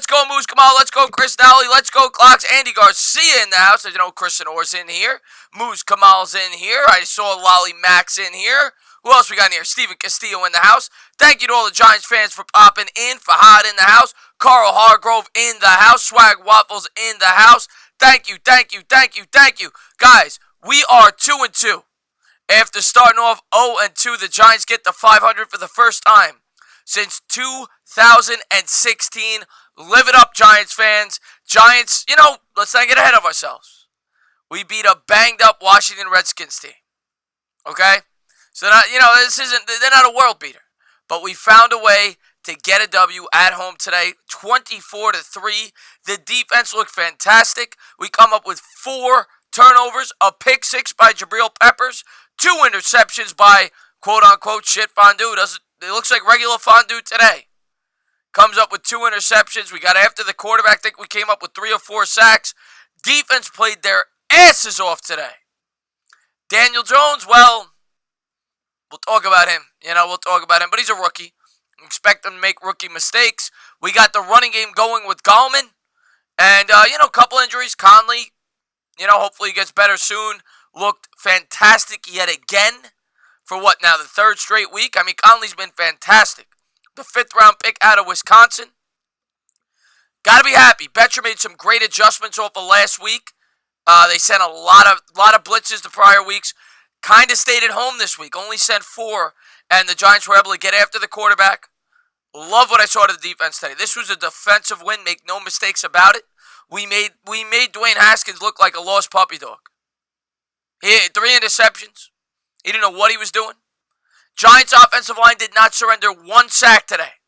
Let's go, Moose Kamal. Let's go, Chris Nally. Let's go, Clocks. Andy Garcia in the house. As you know, Kristen Orr's in here. Moose Kamal's in here. I saw Lolly Max in here. Who else we got in here? Steven Castillo in the house. Thank you to all the Giants fans for popping in. Fahad in the house. Carl Hargrove in the house. Swag Waffles in the house. Thank you, thank you, thank you, thank you. Guys, we are 2-2. After starting off 0-2, the Giants get to 500 for the first time since 2016. Live it up, Giants fans. Giants, let's not get ahead of ourselves. We beat a banged-up Washington Redskins team. Okay? So, they're not a world beater. But we found a way to get a W at home today, 24-3. The defense looked fantastic. We come up with 4 turnovers, a pick 6 by Jabril Peppers, 2 interceptions by quote-unquote shit fondue. It looks like regular fondue today. Comes up with 2 interceptions. We got after the quarterback. I think we came up with 3 or 4 sacks. Defense played their asses off today. Daniel Jones, well, we'll talk about him. We'll talk about him. But he's a rookie. Expect him to make rookie mistakes. We got the running game going with Gallman. And, a couple injuries. Conley, hopefully he gets better soon. Looked fantastic yet again. For what now, the 3rd straight week? I mean, Conley's been fantastic. The 5th round pick out of Wisconsin. Gotta be happy. Betcher made some great adjustments off of last week. They sent a lot of blitzes the prior weeks. Kind of stayed at home this week. Only sent 4. And the Giants were able to get after the quarterback. Love what I saw to the defense today. This was a defensive win. Make no mistakes about it. We made Dwayne Haskins look like a lost puppy dog. He had 3 interceptions. He didn't know what he was doing. Giants offensive line did not surrender 1 sack today.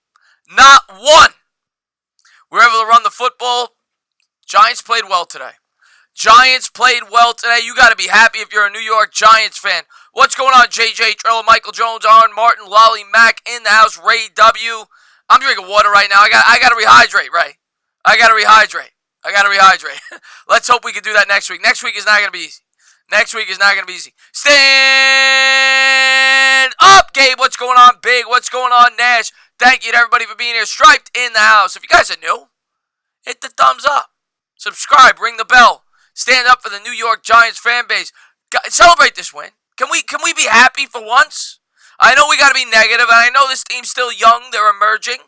Not 1. We were able to run the football. Giants played well today. Giants played well today. You got to be happy if you're a New York Giants fan. What's going on, JJ Trello, Michael Jones, Aaron Martin, Lolly Mack in the house, Ray W. I'm drinking water right now. I got to rehydrate, Ray. I got to rehydrate. Let's hope we can do that next week. Next week is not going to be easy. Stand up, Gabe. What's going on, Big? What's going on, Nash? Thank you to everybody for being here. Striped in the house. If you guys are new, hit the thumbs up. Subscribe. Ring the bell. Stand up for the New York Giants fan base. Celebrate this win. Can we be happy for once? I know we got to be negative, and I know this team's still young. They're emerging.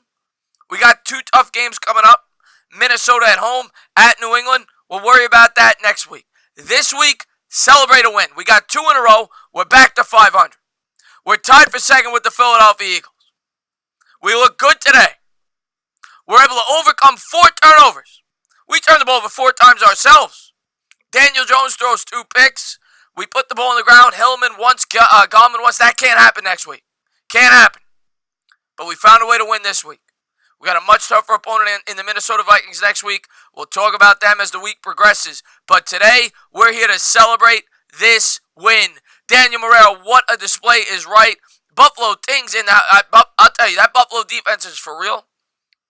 We got 2 tough games coming up. Minnesota at home, at New England. We'll worry about that next week. This week, celebrate a win. We got 2 in a row. We're back to 500. We're tied for 2nd with the Philadelphia Eagles. We look good today. We're able to overcome 4 turnovers. We turned the ball over 4 times ourselves. Daniel Jones throws 2 picks. We put the ball on the ground. Hillman once, Gallman once. That can't happen next week. Can't happen. But we found a way to win this week. We got a much tougher opponent in the Minnesota Vikings next week. We'll talk about them as the week progresses. But today, we're here to celebrate this win. Daniel Morrell, what a display is right. Buffalo Things in the... I'll tell you, that Buffalo defense is for real.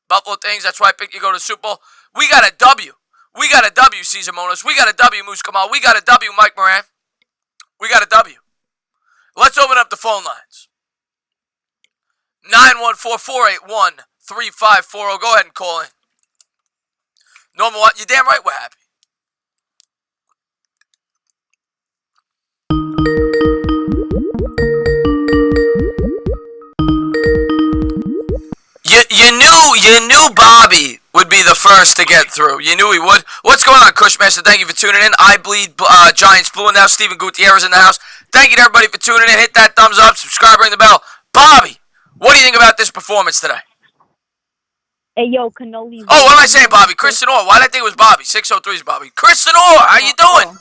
Buffalo Things, that's why I picked you to go to Super Bowl. We got a W. We got a W, Cesar Monos. We got a W, Moose Kamal. We got a W, Mike Moran. We got a W. Let's open up the phone lines. 914-481-3540. Go ahead and call in. Normal, you're damn right we're happy. You knew Bobby would be the first to get through. You knew he would. What's going on, Cushmaster? Thank you for tuning in. I bleed Giants blue, and now Steven Gutierrez in the house. Thank you to everybody for tuning in. Hit that thumbs up, subscribe, ring the bell. Bobby, what do you think about this performance today? Hey, yo, Cannoli. Oh, what am I saying, Bobby? Kristen Orr. Why did I think it was Bobby? 603 is Bobby. Kristen Orr, how you doing?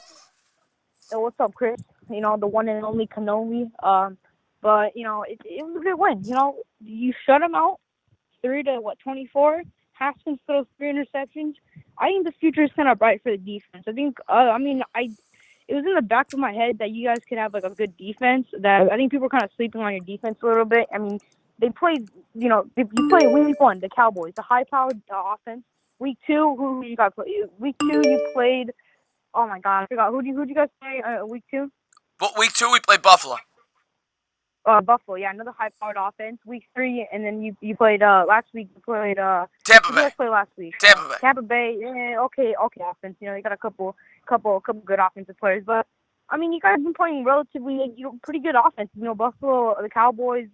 Hey, what's up, Chris? The one and only Cannoli. But, it was a good win. You shut him out. 3-24. Haskins throws 3 interceptions. I think the future is kind of bright for the defense. I think, it was in the back of my head that you guys could have, a good defense. That I think people are kind of sleeping on your defense a little bit. I mean, they played, you played week 1, the Cowboys, the high-powered offense. Week 2, who you guys play? Week 2, you played, oh, my God, I forgot. Who'd you guys play week 2? But week 2, we played Buffalo. Buffalo, yeah, another high-powered offense. Week 3, and then you played last week. You played Tampa who did you Bay. guys play last week? Tampa Bay. Tampa Bay. Yeah, okay offense. You know, they got a couple good offensive players, but I mean, you guys been playing relatively, pretty good offense. You know, Buffalo, the Cowboys,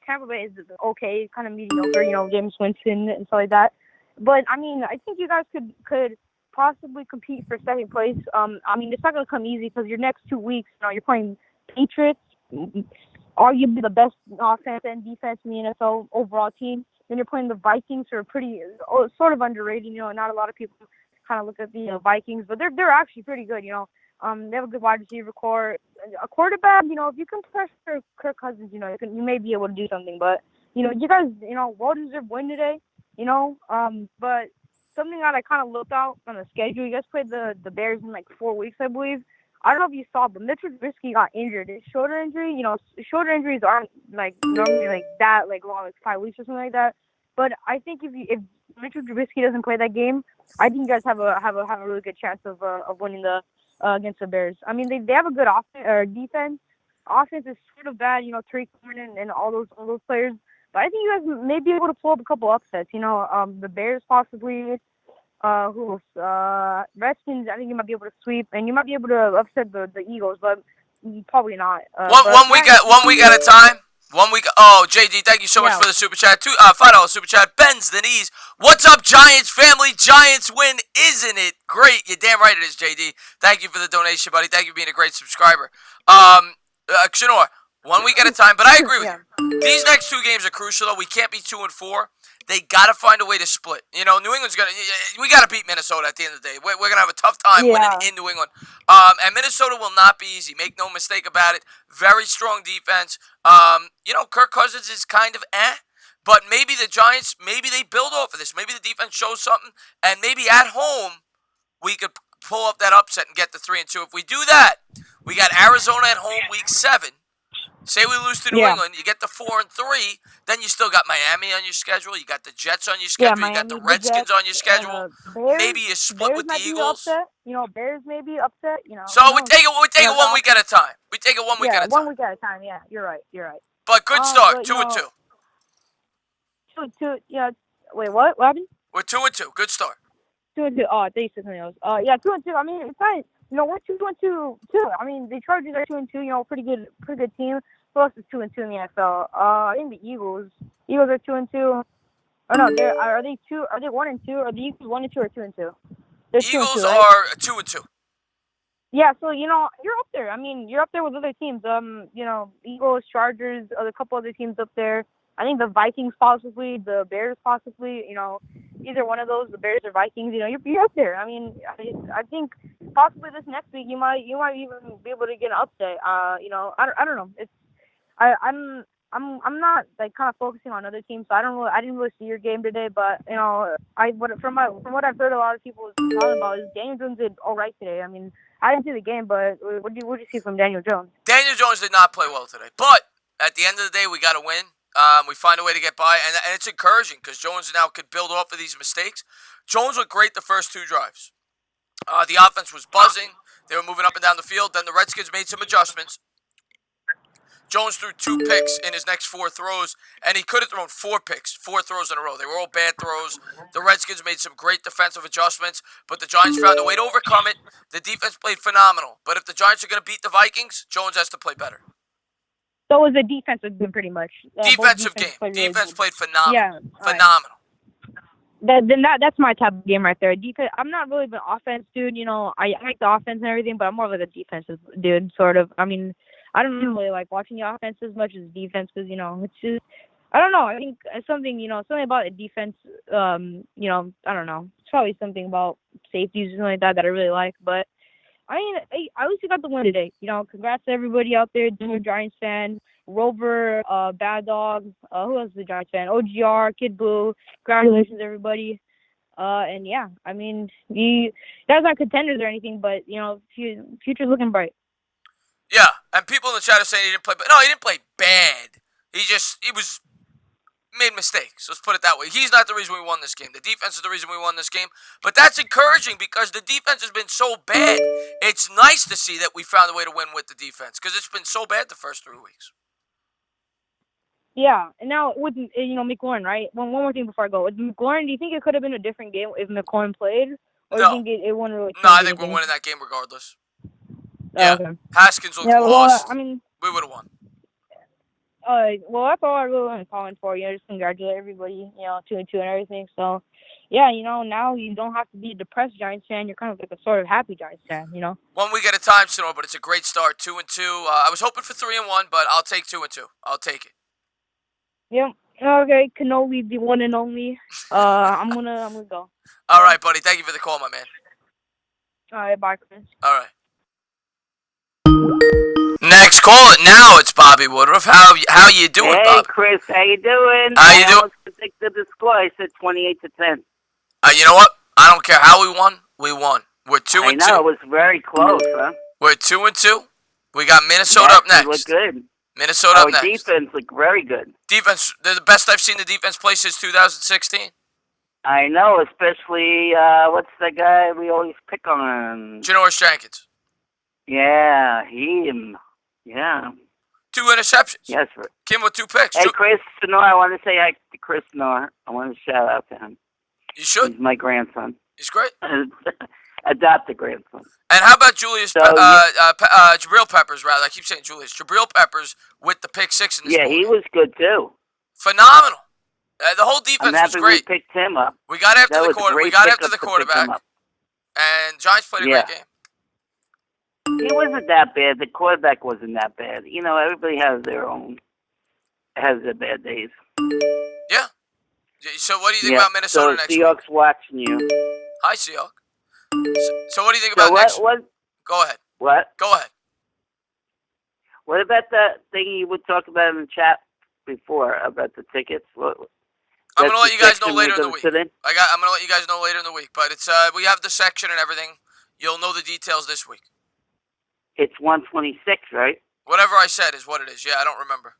Tampa Bay is okay, kind of mediocre. You know, James Winston and stuff like that. But I mean, I think you guys could possibly compete for second place. I mean, it's not gonna come easy because your next 2 weeks, you know, you're playing Patriots, arguably the best offense and defense in the NFL overall team. Then you're playing the Vikings, who are pretty sort of underrated. You know, not a lot of people kind of look at the Vikings, but they're actually pretty good. You know, they have a good wide receiver core, a quarterback. You know, if you can pressure Kirk Cousins, you know, you may be able to do something. But you know, you guys, you know, well-deserved win today. You know, but something that I kind of looked out on the schedule. You guys played the Bears in like 4 weeks, I believe. I don't know if you saw, but Mitchell Trubisky got injured. His shoulder injury, you know, shoulder injuries aren't like normally like that, like long, like 5 weeks or something like that. But I think if Mitchell Trubisky doesn't play that game, I think you guys have a really good chance of winning the against the Bears. I mean, they have a good offense or defense. Offense is sort of bad, you know, Tariq Cohen and all those players. But I think you guys may be able to pull up a couple upsets. You know, the Bears possibly. Who else? Redskins, I think you might be able to sweep, and you might be able to upset the Eagles, but probably not. One week at a time. 1 week. Oh, JD, thank you so much yeah, for the super chat. $5 super chat. Bends the knees. What's up, Giants family? Giants win, isn't it great? You're damn right it is, JD. Thank you for the donation, buddy. Thank you for being a great subscriber. Shanor, 1 week at a time, but I agree with yeah, you. These next 2 games are crucial, though. We can't be 2-4. They got to find a way to split. You know, New England's going to... We got to beat Minnesota at the end of the day. We're going to have a tough time winning yeah. in New England. And Minnesota will not be easy. Make no mistake about it. Very strong defense. You know, Kirk Cousins is kind of but maybe the Giants, maybe they build off of this. Maybe the defense shows something, and maybe at home we could pull up that upset and get the 3-2. If we do that, we got Arizona at home week 7. Say we lose to New England, you get the 4-3. Then you still got Miami on your schedule. You got the Jets on your Yeah, schedule. You got the Miami, the Redskins Jets, on your and schedule. Bears. Maybe you split Bears with the might be Eagles. upset. You know, Bears may be upset. You know. So who we knows? take it You know, 1 week at a time. We take it 1 week yeah, at a 1 time. week at a time. Yeah, you're right. But good start, But, 2-2. Two. Yeah. Wait, what? What happened? We're 2-2. Good start. 2-2. Oh, I think you said something else. Yeah, 2-2. I mean, it's not. You know, we're 2-2 too. I mean, the Chargers are 2-2. You know, pretty good team. Who else is 2-2 in the NFL? I think the Eagles. Eagles are 2-2. Oh no, are they 2? Are they 1-2? Are the Eagles 1-2 or 2-2? They're 2-2, Eagles right? are 2-2. Yeah, so you know you're up there. I mean, you're up there with other teams. You know, Eagles, Chargers, a couple other teams up there. I think the Vikings possibly, the Bears possibly. You know, either one of those, the Bears or Vikings. You know, you're up there. I mean, I think possibly this next week you might even be able to get an upset. You know, I don't know. I'm not like kind of focusing on other teams, so I didn't really see your game today, but you know, from what I've heard a lot of people talking about is Daniel Jones did all right today. I mean, I didn't see the game, but what did you see from Daniel Jones? Daniel Jones did not play well today, but at the end of the day, we got to win. We find a way to get by, and it's encouraging because Jones now could build off of these mistakes. Jones looked great the first 2 drives. The offense was buzzing. They were moving up and down the field. Then the Redskins made some adjustments. Jones threw 2 picks in his next 4 throws, and he could have thrown 4 picks, 4 throws in a row. They were all bad throws. The Redskins made some great defensive adjustments, but the Giants found a way to overcome it. The defense played phenomenal. But if the Giants are going to beat the Vikings, Jones has to play better. So it was a defensive game, pretty much. Defensive game. Defense played phenomenal. Yeah, phenomenal. Right. That's my type of game right there. Defense. I'm not really an offense dude. You know, I like the offense and everything, but I'm more of like a defensive dude, sort of. I mean, I don't really like watching the offense as much as defense because, you know, it's just, I don't know. I think something about the defense, you know, I don't know. It's probably something about safeties or something like that I really like. But, I mean, at least you got the win today. You know, congrats to everybody out there, Denver Giants fan, Rover, Bad Dog, who else is the Giants fan? OGR, Kid Blue. Congratulations, everybody. And, yeah, I mean, you guys aren't contenders or anything, but, you know, future's looking bright. Yeah, and people in the chat are saying he didn't play, but no, he didn't play bad. He made mistakes. Let's put it that way. He's not the reason we won this game. The defense is the reason we won this game. But that's encouraging because the defense has been so bad. It's nice to see that we found a way to win with the defense because it's been so bad the first 3 weeks. Yeah, and now with McLaurin, right? One more thing before I go. With McLaurin, do you think it could have been a different game if McLaurin played, or do you No, think it wouldn't really no, I change think we're anything? winning that game regardless. Oh, Yeah, okay. Haskins looked Yeah. Well, I lost. mean, We would have won. well, that's all I really want to comment for. Just congratulate everybody. 2-2 and everything. So, yeah, now you don't have to be a depressed Giants fan. You're kind of like a sort of happy Giants fan. 1 week at a time, Sonor, but it's a great start. 2-2. I was hoping for 3-1, but I'll take 2-2. I'll take it. Yep. Okay, Kenobi, the one and only. I'm gonna go. All right, buddy. Thank you for the call, my man. All right, bye, Chris. All right. Next caller. Now it's Bobby Woodruff. How you doing, Hey, Bob? Chris, how you doing? How you I doing? almost predicted the score. I said 28-10. You know what? I don't care how we won. We won. We're 2-2. I know, it was very close, huh? We're 2-2. We got Minnesota Yes, up next. we look good. Minnesota Our up next. defense looked very good. Defense, they're the best I've seen the defense play since 2016. I know, especially, what's the guy we always pick on? Janoris Jenkins. Yeah, him. Yeah. 2 interceptions. Yes. Kim with 2 picks. Hey, Chris Sonor, I want to say hi to Chris Sonor. I want to shout out to him. You should. He's my grandson. He's great. Adopted grandson. And how about Julius, So, Jabril Peppers, rather. I keep saying Julius. Jabril Peppers with the pick 6 in this yeah, ball he game. was good, too. Phenomenal. The whole defense I'm was happy great. we picked him up. We got after That the was a quarter. We great got after pickup the to pick quarterback, him up. and Giants played a great game. It wasn't that bad. The quarterback wasn't that bad. Everybody has their bad days. Yeah. So what do you think about Minnesota next week? Seahawks watching you. Hi, Seahawk. So what do you think about next week? Go ahead. What? Go ahead. What about the thing you would talk about in the chat before about the tickets? I'm gonna let you guys know later in the week. I'm gonna let you guys know later in the week, but it's we have the section and everything. You'll know the details this week. It's 126, right? Whatever I said is what it is. Yeah, I don't remember.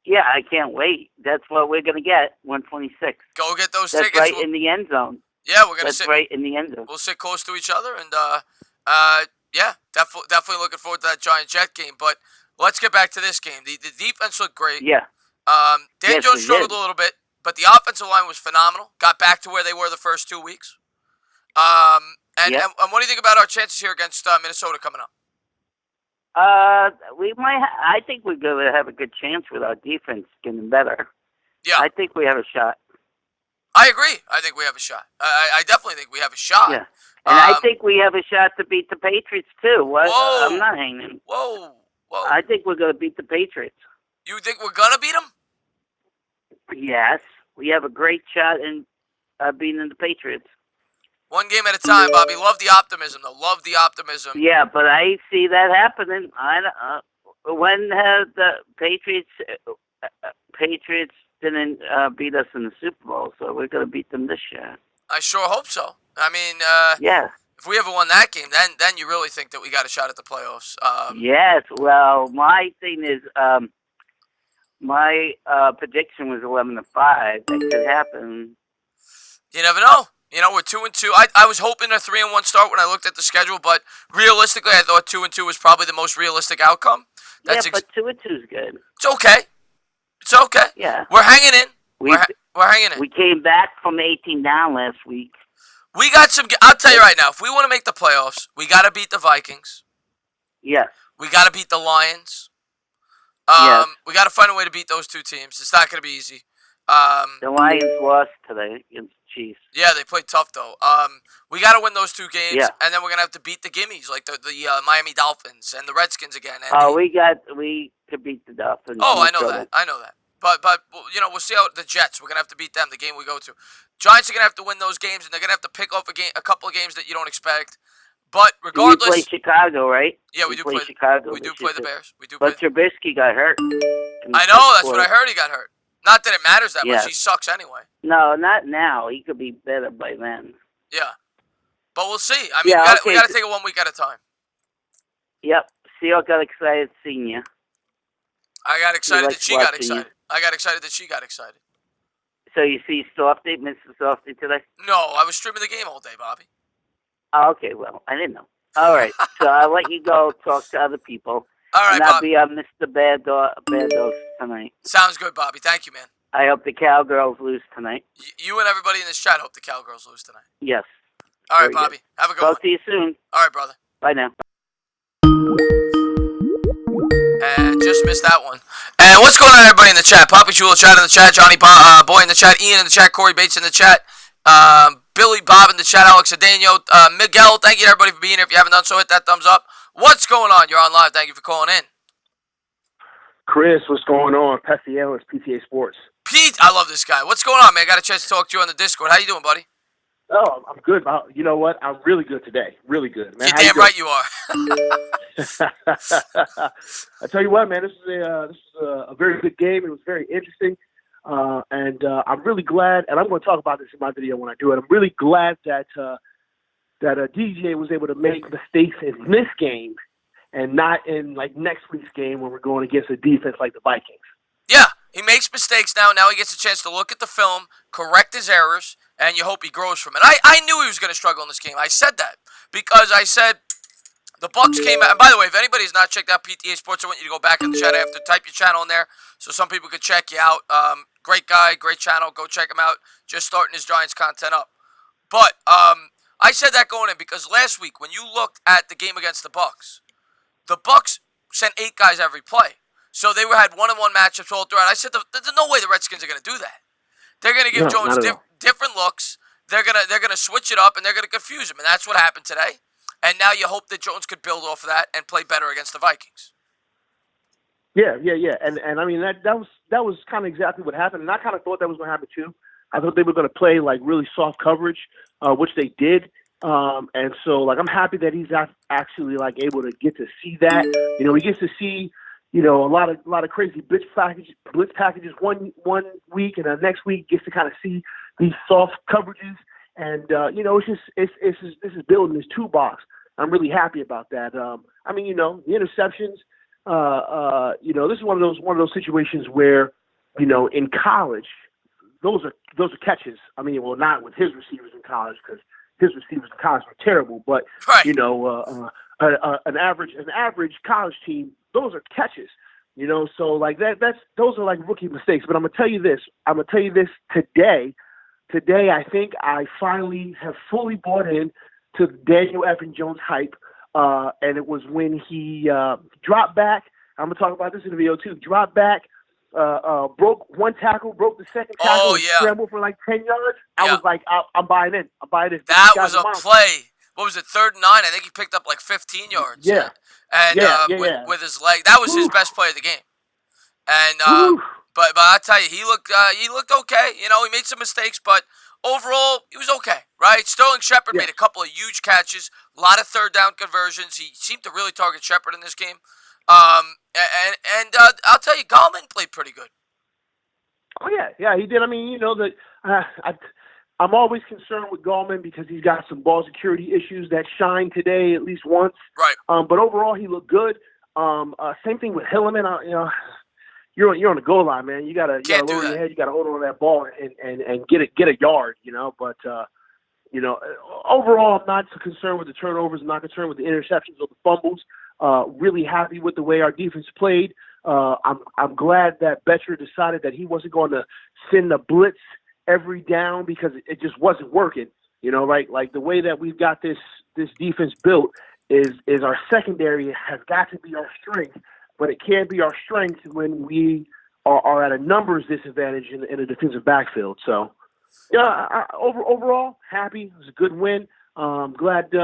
Yeah, I can't wait. That's what we're gonna get. 126. Go get those That's tickets. right in the end zone. Yeah, we're gonna That's sit right in the end zone. We'll sit close to each other, and yeah, definitely looking forward to that Giant Jet game. But let's get back to this game. The defense looked great. Yeah. Dan Jones struggled a little bit, but the offensive line was phenomenal. Got back to where they were the first 2 weeks. And what do you think about our chances here against Minnesota coming up? We might. I think we're gonna have a good chance with our defense getting better. Yeah, I think we have a shot. I agree. I think we have a shot. I definitely think we have a shot. Yeah, and I think we have a shot to beat the Patriots too. Whoa. I'm not hanging. Whoa. I think we're gonna beat the Patriots. You think we're gonna beat them? Yes, we have a great shot in beating the Patriots. 1 game at a time, Bobby. Love the optimism, though. Love the optimism. Yeah, but I see that happening. When have the Patriots didn't beat us in the Super Bowl, so we're going to beat them this year. I sure hope so. I mean, yeah. If we ever won that game, then you really think that we got a shot at the playoffs. Yes. Well, my thing is, my prediction was 11-5. That could happen. You never know. We're 2-2. I was hoping a 3-1 start when I looked at the schedule, but realistically, I thought 2-2 was probably the most realistic outcome. But 2-2 is good. It's okay. It's okay. Yeah. We're hanging in. We're hanging in. We came back from 18 down last week. We got some. I'll tell you right now, if we want to make the playoffs, we got to beat the Vikings. Yes. We got to beat the Lions. Yes. We got to find a way to beat those 2 teams. It's not going to be easy. The Lions lost today against the Chiefs. Yeah, they played tough though. We got to win those 2 games, yeah. And then we're gonna have to beat the gimmies like the Miami Dolphins and the Redskins again. And we could beat the Dolphins. Oh, I know that. But we'll see how the Jets. We're gonna have to beat them. The game we go to. Giants are gonna have to win those games, and they're gonna have to pick off a couple of games that you don't expect. But regardless, we play Chicago, right? Yeah, we do play Chicago. We do play the Bears. But Trubisky got hurt. I know. That's what I heard. He got hurt. Not that it matters that much. He sucks anyway. No, not now. He could be better by then. Yeah, but we'll see. I mean, we got to take it 1 week at a time. Yep. Seahawks got excited seeing you. I got excited that she got excited. I got excited that she got excited. So you see Softy, Mr. Softy today? No, I was streaming the game all day, Bobby. Oh, okay, well, I didn't know. All right, so I'll let you go talk to other people. All right, and I'll be Mr. Bad Dog tonight. Sounds good, Bobby. Thank you, man. I hope the Cowgirls lose tonight. You and everybody in this chat hope the Cowgirls lose tonight. Yes. All right, Very Bobby. Good. Have a good one. Talk to you soon. All right, brother. Bye now. And just missed that one. And what's going on, everybody in the chat? Poppy Chulo chat in the chat. Johnny Boy in the chat. Ian in the chat. Corey Bates in the chat. Billy Bob in the chat. Alex Adeno. Miguel, thank you to everybody for being here. If you haven't done so, hit that thumbs up. What's going on? You're on live. Thank you for calling in. Chris, what's going on? Pessy Ellis, PTA Sports. Pete, I love this guy. What's going on, man? Got a chance to talk to you on the Discord. How you doing, buddy? Oh, I'm good. You know what? I'm really good today. Really good, man. You're damn right you are. I tell you what, man. This is a very good game. It was very interesting, and I'm really glad. And I'm going to talk about this in my video when I do it. I'm really glad that DJ was able to make mistakes in this game and not in like next week's game when we're going against a defense like the Vikings. Yeah, he makes mistakes now. Now he gets a chance to look at the film, correct his errors, and you hope he grows from it. I knew he was going to struggle in this game. I said that because I said the Bucks came out. And by the way, if anybody's not checked out PTA Sports, I want you to go back in the chat after. Type your channel in there so some people could check you out. Great guy, great channel. Go check him out. Just starting his Giants content up. But I said that going in because last week when you looked at the game against the Bucks sent 8 guys every play. So they had one-on-one matchups all throughout. I said there's no way the Redskins are going to do that. They're going to give Jones different looks. They're gonna switch it up and they're going to confuse him, and that's what happened today. And now you hope that Jones could build off of that and play better against the Vikings. Yeah. And I mean that was kind of exactly what happened, and I kind of thought that was going to happen too. I thought they were going to play like really soft coverage, which they did. And so like I'm happy that he's actually like able to get to see that. You know, he gets to see, you know, a lot of crazy blitz packages one week, and the next week gets to kind of see these soft coverages. And you know, this is building his toolbox. I'm really happy about that. I mean, you know, the interceptions. You know, this is one of those situations where, you know, in college, those are catches. I mean, well, not with his receivers in college because his receivers in college were terrible. But right. You know, an average college team, those are catches. You know, so like those are like rookie mistakes. But I'm gonna tell you this today. Today, I think I finally have fully bought in to Daniel Evan Jones hype, and it was when he dropped back. I'm going to talk about this in the video, too. Dropped back, broke one tackle, broke the second tackle, and scrambled for like 10 yards. I was like, I'm buying in. I'm buying in. That was a play. What was it, 3rd and 9? I think he picked up like 15 yards. Yeah. With his leg. That was his best play of the game. And But I tell you, he looked okay. You know, he made some mistakes, but overall, he was okay, right? Sterling Shepard made a couple of huge catches, a lot of 3rd down conversions. He seemed to really target Shepard in this game. And I'll tell you, Gallman played pretty good. Oh yeah, he did. I mean, you know that I'm always concerned with Gallman because he's got some ball security issues that shine today at least once. Right. But overall, he looked good. Same thing with Hilleman. You know. You're on the goal line, man. You gotta lower your head. You gotta hold on to that ball and get a yard, you know. But you know, overall, I'm not so concerned with the turnovers. I'm not concerned with the interceptions or the fumbles. Really happy with the way our defense played. I'm glad that Betcher decided that he wasn't going to send the blitz every down because it just wasn't working. You know, right? Like the way that we've got this defense built is our secondary has got to be our strength. But it can't be our strength when we are at a numbers disadvantage in a defensive backfield. So, yeah, overall happy. It was a good win. I'm glad we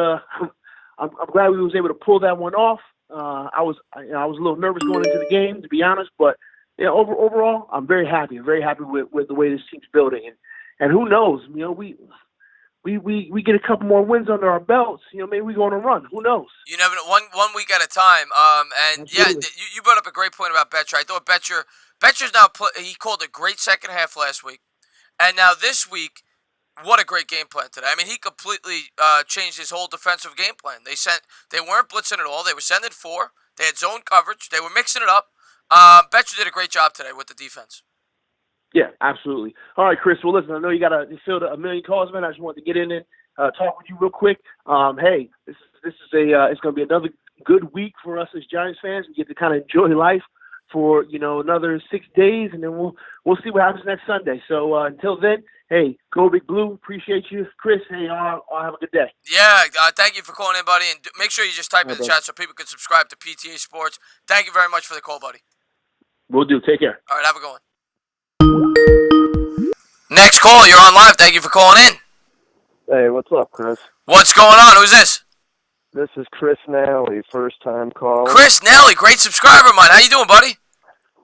was able to pull that one off. I was a little nervous going into the game, to be honest, but yeah, overall I'm very happy. I'm very happy with the way this team's building, and who knows? You know, we get a couple more wins under our belts, you know, maybe we go on a run. Who knows? You never know. One week at a time. And absolutely. Yeah, you brought up a great point about Betcher. I thought Betcher's now he called a great second half last week, and now this week, what a great game plan today. I mean, he completely changed his whole defensive game plan. They weren't blitzing at all. They were sending 4. They had zone coverage. They were mixing it up. Betcher did a great job today with the defense. Yeah, absolutely. All right, Chris. Well, listen, I know you filled a million calls, man. I just wanted to get in and talk with you real quick. Hey, it's going to be another good week for us as Giants fans. We get to kind of enjoy life for another 6 days, and then we'll see what happens next Sunday. So until then, hey, go Big Blue. Appreciate you, Chris. Hey, I'll have a good day. Yeah, thank you for calling in, buddy, and make sure you just type in the brother. chat so people can subscribe to PTA Sports. Thank you very much for the call, buddy. We'll do. Take care. All right, have a good one. Next call, you're on live. Thank you for calling in. Hey, what's up, Chris? What's going on? Who's this? This is Chris Nally, first-time caller. Chris Nelly, great subscriber of mine. How you doing, buddy?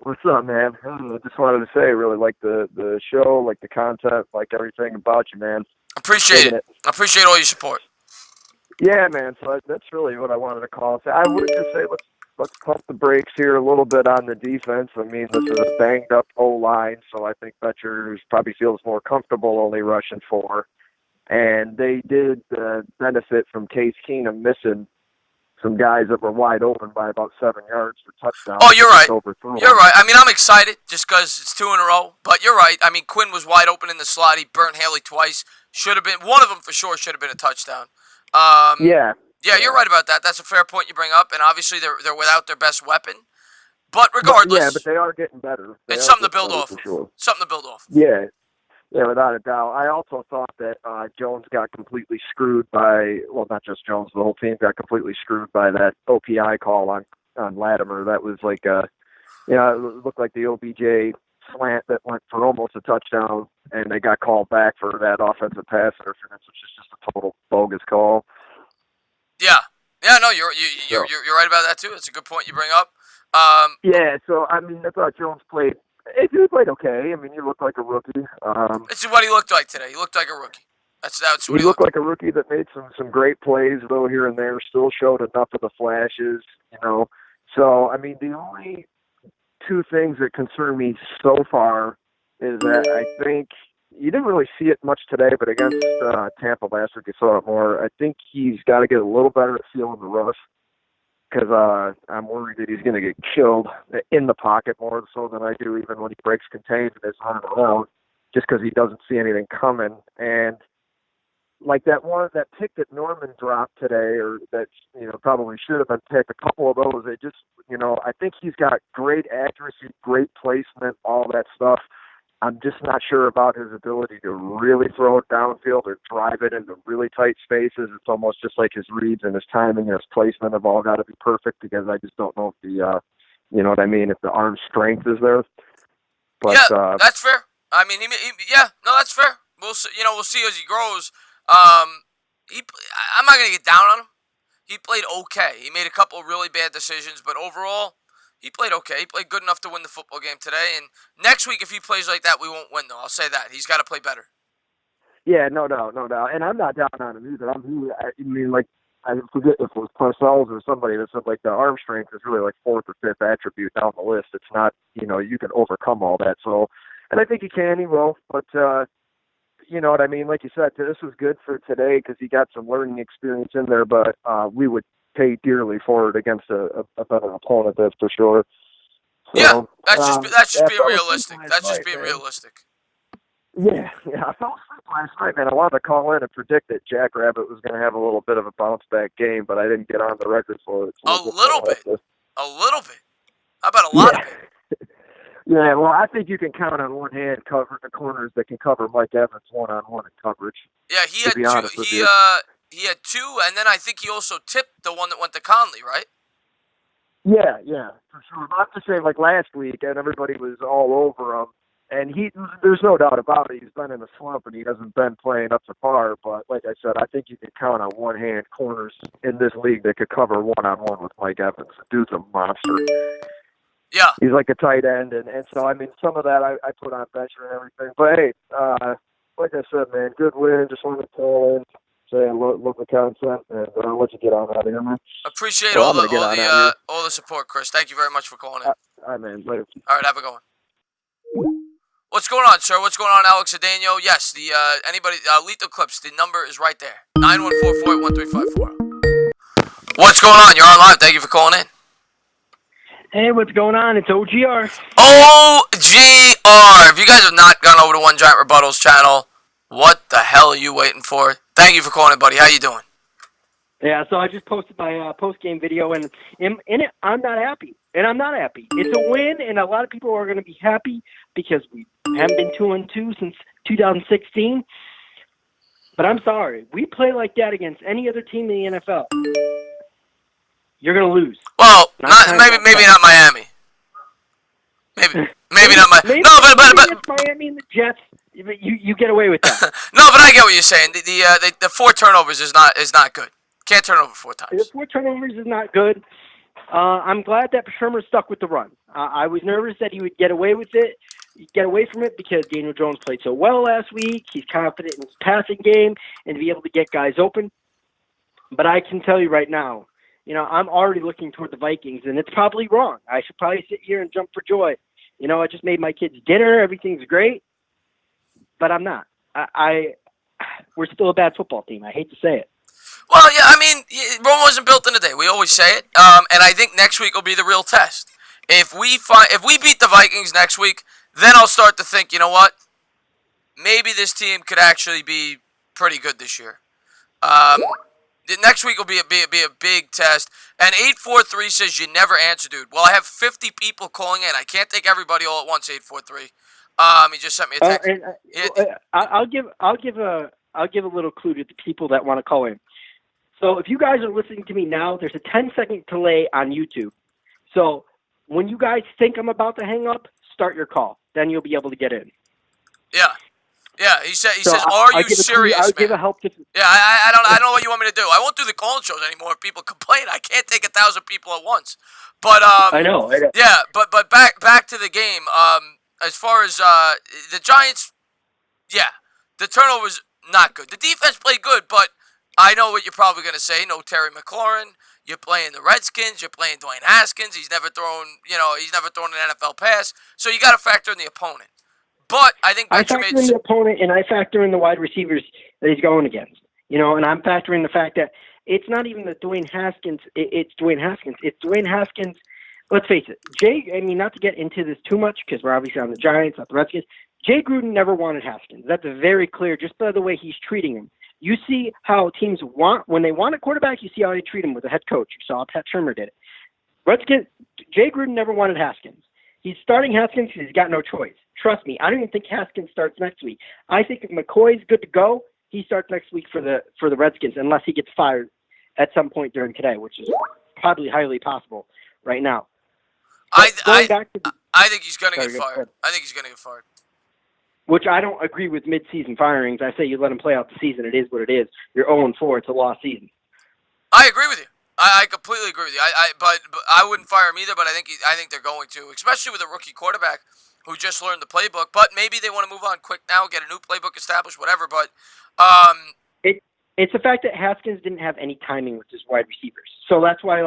What's up, man? I just wanted to say, I really like the show, like the content, like everything about you, man. Appreciate it. I appreciate all your support. Yeah, man. So that's really what I wanted to call. I would just say let's pump the brakes here a little bit on the defense. I mean, this is a banged-up O-line, so I think Betchers probably feels more comfortable only rushing 4. And they did benefit from Case Keenum missing some guys that were wide open by about 7 yards for touchdowns. Oh, you're right. You're right. I mean, I'm excited just because it's 2 in a row. But you're right. I mean, Quinn was wide open in the slot. He burnt Haley twice. Should have been one of them for sure. Should have been a touchdown. Yeah, you're right about that. That's a fair point you bring up. And obviously, they're without their best weapon. But regardless, but they are getting better. It's something to build off of. Sure. Something to build off. Yeah, without a doubt. I also thought that Jones got completely screwed by, well, not just Jones, the whole team got completely screwed by that OPI call on Latimer. That was like, it looked like the OBJ slant that went for almost a touchdown, and they got called back for that offensive pass interference, which is just a total bogus call. Yeah, no, you're right about that too. It's a good point you bring up. So I mean, I thought Jones played. He played okay. I mean, he looked like a rookie. This is what he looked like today. He looked like a rookie. That's what he looked like a rookie that made some great plays, though, here and there. Still showed enough of the flashes, So, I mean, the only 2 things that concern me so far is that I think you didn't really see it much today, but against Tampa last week, you saw it more. I think he's got to get a little better at feeling the rush, because I'm worried that he's going to get killed in the pocket more so than I do even when he breaks contained and is running around, just because he doesn't see anything coming. And like that pick that Norman dropped today, or that probably should have been picked, a couple of those, they just, I think he's got great accuracy, great placement, all that stuff. I'm just not sure about his ability to really throw it downfield or drive it into really tight spaces. It's almost just like his reads and his timing and his placement have all got to be perfect, because I just don't know if the, if the arm strength is there. But, that's fair. I mean, that's fair. We'll see, we'll see as he grows. I'm not going to get down on him. He played okay. He made a couple of really bad decisions, but overall, he played okay. He played good enough to win the football game today. And next week, if he plays like that, we won't win, though. I'll say that. He's got to play better. Yeah, no doubt. And I'm not down on him either. I forget if it was Parcells or somebody that said, like, the arm strength is really like 4th or 5th attribute down the list. It's not, you can overcome all that. So, and I think he can, he will. But, you know what I mean? Like you said, this was good for today because he got some learning experience in there, but we would pay dearly for it against a better opponent, that's for sure. So, that's just being realistic. That's just being realistic. Yeah, I fell asleep last night, man. I wanted to call in and predict that Jackrabbit was going to have a little bit of a bounce-back game, but I didn't get on the record for it. So a little bit. How about a lot of it? Yeah, well, I think you can count on one hand corners that can cover Mike Evans one-on-one in coverage. Yeah, he had two. He had 2, and then I think he also tipped the one that went to Conley, right? Yeah, for sure. But I'm just saying, like last week, and everybody was all over him. And there's no doubt about it. He's been in a slump, and he hasn't been playing up to par. But like I said, I think you can count on one hand corners in this league that could cover one-on-one with Mike Evans. The dude's a monster. Yeah. He's like a tight end. And so, I mean, some of that I put on Betcher and everything. But, hey, like I said, man, good win. Just wanted to call in, say look the content, and I'll let you get on out of here, man. Appreciate all the support, Chris. Thank you very much for calling in. All right, man. Later. All right, have a good one. What's going on, sir? What's going on, Alex Adano? Yes, the Lethal Clips, the number is right there. 914-481-3540. What's going on? You're on live. Thank you for calling in. Hey, what's going on? It's OGR. OGR. If you guys have not gone over to One Giant Rebuttals channel, what the hell are you waiting for? Thank you for calling in, buddy. How you doing? Yeah, so I just posted my post-game video, and in it, I'm not happy. and I'm not happy. It's a win, and a lot of people are going to be happy because we haven't been 2-2 since 2016. But I'm sorry, we play like that against any other team in the NFL, you're going to lose. Well, maybe not Miami. Maybe not Miami. No, but Miami and the Jets, you get away with that. No, but I get what you're saying. The 4 turnovers is not good. Can't turn over 4 times. The 4 turnovers is not good. I'm glad that Shermer stuck with the run. I was nervous that he would get away with it, get away from it because Daniel Jones played so well last week. He's confident in his passing game and to be able to get guys open. But I can tell you right now, I'm already looking toward the Vikings, and it's probably wrong. I should probably sit here and jump for joy. I just made my kids dinner. Everything's great. But I'm not. We're still a bad football team. I hate to say it. Well, yeah, I mean, Rome wasn't built in a day. We always say it. And I think next week will be the real test. If we beat the Vikings next week, then I'll start to think, you know what? Maybe this team could actually be pretty good this year. The next week will be a big test. And 843 says you never answer, dude. Well, I have 50 people calling in. I can't take everybody all at once. 843. He just sent me a text. I'll give a little clue to the people that want to call in. So if you guys are listening to me now, there's a 10-second delay on YouTube. So when you guys think I'm about to hang up, start your call. Then you'll be able to get in. Yeah. Yeah, he says, "Are you serious, man?" I'll give a help. Yeah, I don't know what you want me to do. I won't do the call-in shows anymore if people complain. I can't take 1,000 people at once. But I know. Yeah, but back to the game. As far as the Giants, yeah, the turnovers not good. The defense played good, but I know what you're probably gonna say. No Terry McLaurin. You're playing the Redskins. You're playing Dwayne Haskins. He's never thrown an NFL pass. So you got to factor in the opponent. But I think I factor in the opponent, and I factor in the wide receivers that he's going against. And I'm factoring the fact that it's not even the Dwayne Haskins. It's Dwayne Haskins. It's Dwayne Haskins. Let's face it, not to get into this too much because we're obviously on the Giants, not the Redskins. Jay Gruden never wanted Haskins. That's very clear just by the way he's treating him. You see how teams when they want a quarterback, you see how they treat him with a head coach. You saw Pat Shermer did it. Jay Gruden never wanted Haskins. He's starting Haskins because he's got no choice. Trust me, I don't even think Haskins starts next week. I think if McCoy's good to go, he starts next week for the Redskins unless he gets fired at some point during today, which is probably highly possible right now. I think he's going to get fired. I think he's going to get fired. Which I don't agree with mid-season firings. I say you let him play out the season. It is what it is. You're 0-4. It's a lost season. I agree with you. I completely agree with you. But I wouldn't fire him either. But I think they're going to, especially with a rookie quarterback who just learned the playbook. But maybe they want to move on quick now, get a new playbook established, whatever. But it's the fact that Haskins didn't have any timing with his wide receivers. So that's why,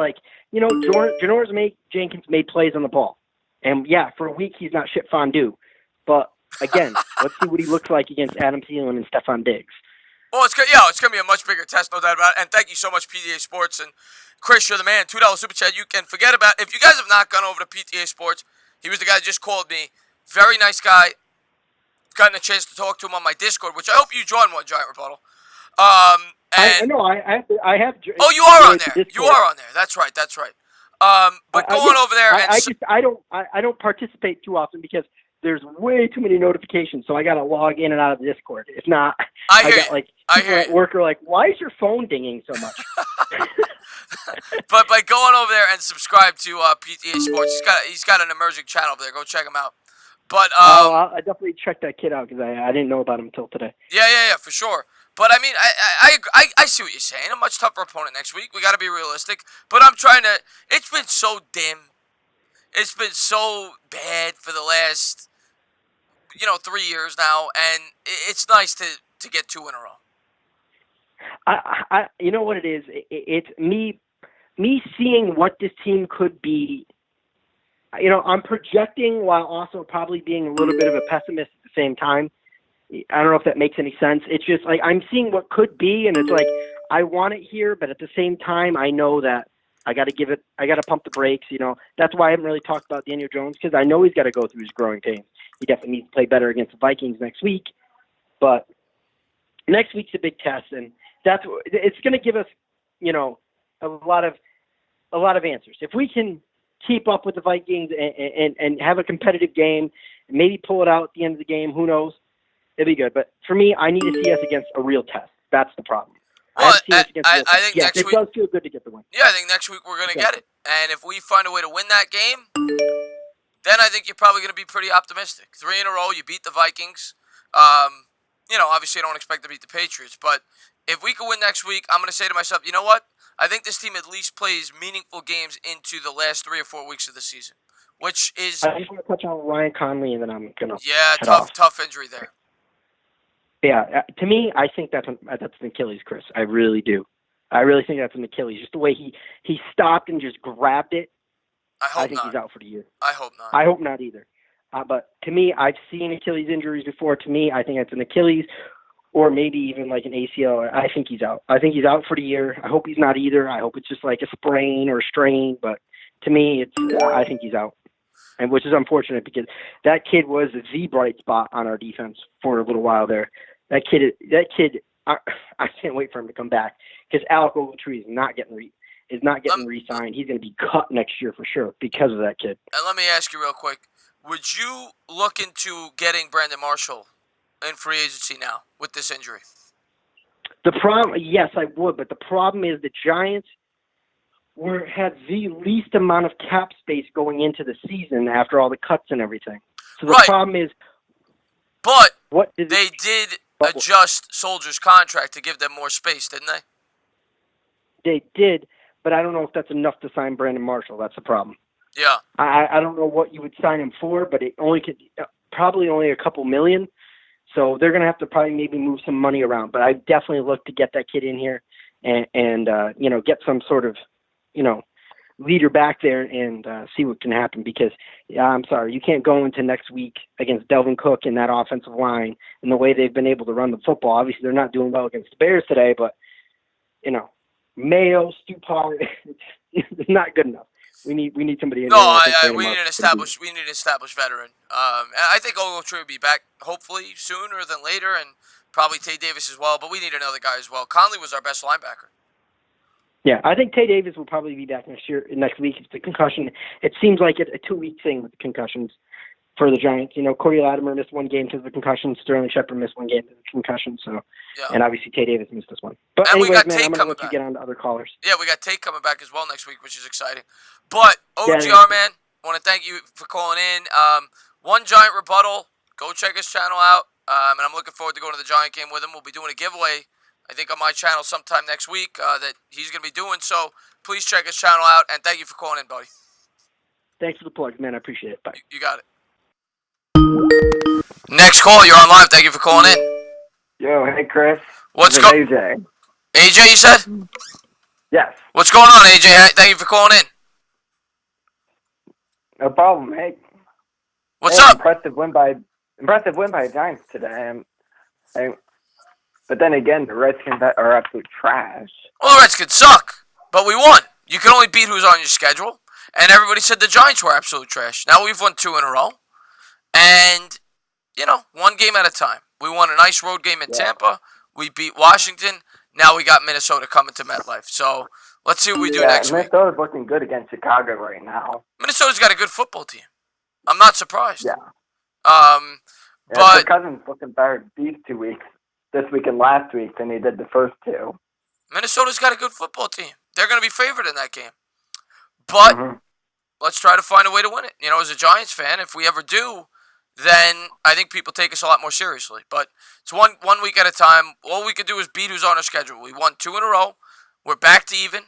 Janoris Jenkins made plays on the ball. And, yeah, for a week he's not shit fondue. But, again, let's see what he looks like against Adam Thielen and Stephon Diggs. Well, it's going to be a much bigger test, no doubt about it. And thank you so much, PTA Sports. And, Chris, you're the man. $2 Super Chat. You can forget about it. If you guys have not gone over to PTA Sports, he was the guy that just called me. Very nice guy. Gotten a chance to talk to him on my Discord, which I hope you join one, Giant Rebuttal. I know. I have. Oh, you are on there. You are on there. That's right. But going over there, I don't participate too often because there's way too many notifications, so I got to log in and out of the Discord. If not, people at work are like, "Why is your phone dinging so much?" But by going over there and subscribe to PTA Sports, he's got an emerging channel over there. Go check him out. But I definitely checked that kid out because I didn't know about him until today. Yeah, for sure. But I mean, I see what you're saying. A much tougher opponent next week. We got to be realistic. But I'm trying to. It's been so dim. It's been so bad for the last, 3 years now, and it's nice to get 2 in a row. You know what it is? It's me seeing what this team could be. I'm projecting while also probably being a little bit of a pessimist at the same time. I don't know if that makes any sense. It's just like I'm seeing what could be, and it's like I want it here, but at the same time, I know that I got to pump the brakes. That's why I haven't really talked about Daniel Jones because I know he's got to go through his growing pains. He definitely needs to play better against the Vikings next week, but next week's a big test, and it's going to give us, a lot of answers. If we can keep up with the Vikings and have a competitive game, and maybe pull it out at the end of the game. Who knows? It'd be good. But for me, I need to see us against a real test. That's the problem. Well, I think yes, next week. It does feel good to get the win. Yeah, I think next week we're going to get it. And if we find a way to win that game, then I think you're probably going to be pretty optimistic. 3 in a row, you beat the Vikings. Obviously I don't expect to beat the Patriots, but if we could win next week, I'm going to say to myself, you know what? I think this team at least plays meaningful games into the last 3 or 4 weeks of the season, which is... I just want to touch on Ryan Conley, and then I'm going to tough injury there. Yeah, to me, I think that's an Achilles, Chris. I really do. I really think that's an Achilles. Just the way he stopped and just grabbed it. I think he's out for the year. I hope not. I hope not either. But to me, I've seen Achilles injuries before. To me, I think it's an Achilles or maybe even like an ACL. I think he's out. I think he's out for the year. I hope he's not either. I hope it's just like a sprain or a strain. But to me, I think he's out, and which is unfortunate because that kid was the bright spot on our defense for a little while there. That kid. I can't wait for him to come back because Alec Ogletree is not getting re-signed. He's going to be cut next year for sure because of that kid. And let me ask you real quick. Would you look into getting Brandon Marshall in free agency now with this injury? Yes, I would, but the problem is the Giants had the least amount of cap space going into the season after all the cuts and everything. So the problem is... But they did adjust Soldier's contract to give them more space, didn't they? They did, but I don't know if that's enough to sign Brandon Marshall. That's the problem. Yeah. I don't know what you would sign him for, but it probably only a couple million. So they're going to have to probably maybe move some money around. But I definitely look to get that kid in here and get some sort of, leader back there and see what can happen. Because, I'm sorry, you can't go into next week against Delvin Cook and that offensive line and the way they've been able to run the football. Obviously, they're not doing well against the Bears today, but, Mayo, Stu Pollard, it's not good enough. We need somebody in there. We need an established veteran. And I think Ogletree will be back hopefully sooner than later, and probably Tay Davis as well. But we need another guy as well. Conley was our best linebacker. Yeah, I think Tay Davis will probably be back next week. It's the concussion. It seems like a 2-week thing with the concussions for the Giants. Corey Latimer missed 1 game because of the concussion. Sterling Shepard missed 1 game because of the concussion. So, and obviously Tay Davis missed this one. But anyways, man, I'm going to let you get on to other callers. Yeah, we got Tate coming back as well next week, which is exciting. But OGR, man, I want to thank you for calling in. One Giant rebuttal. Go check his channel out. And I'm looking forward to going to the Giant game with him. We'll be doing a giveaway, I think, on my channel sometime next week that he's going to be doing. So please check his channel out. And thank you for calling in, buddy. Thanks for the plug, man. I appreciate it. Bye. You got it. Next call, you're on live. Thank you for calling in. Yo, hey Chris. What's going? AJ. AJ, you said? Yes. What's going on, AJ? Thank you for calling in. No problem. Hey. What's up? Impressive win by Giants today. But then again, the Redskins are absolute trash. Well, the Redskins suck, but we won. You can only beat who's on your schedule, and everybody said the Giants were absolute trash. Now we've won 2 in a row, and 1 game at a time. We won a nice road game in Tampa. We beat Washington. Now we got Minnesota coming to MetLife. So let's see what we do next week. Minnesota's looking good against Chicago right now. Minnesota's got a good football team. I'm not surprised. Yeah. But Cousins looking better these 2 weeks, this week and last week, than he did the first 2. Minnesota's got a good football team. They're going to be favored in that game. But let's try to find a way to win it. As a Giants fan, if we ever do, then I think people take us a lot more seriously. But it's one week at a time. All we can do is beat who's on our schedule. We won 2 in a row. We're back to even,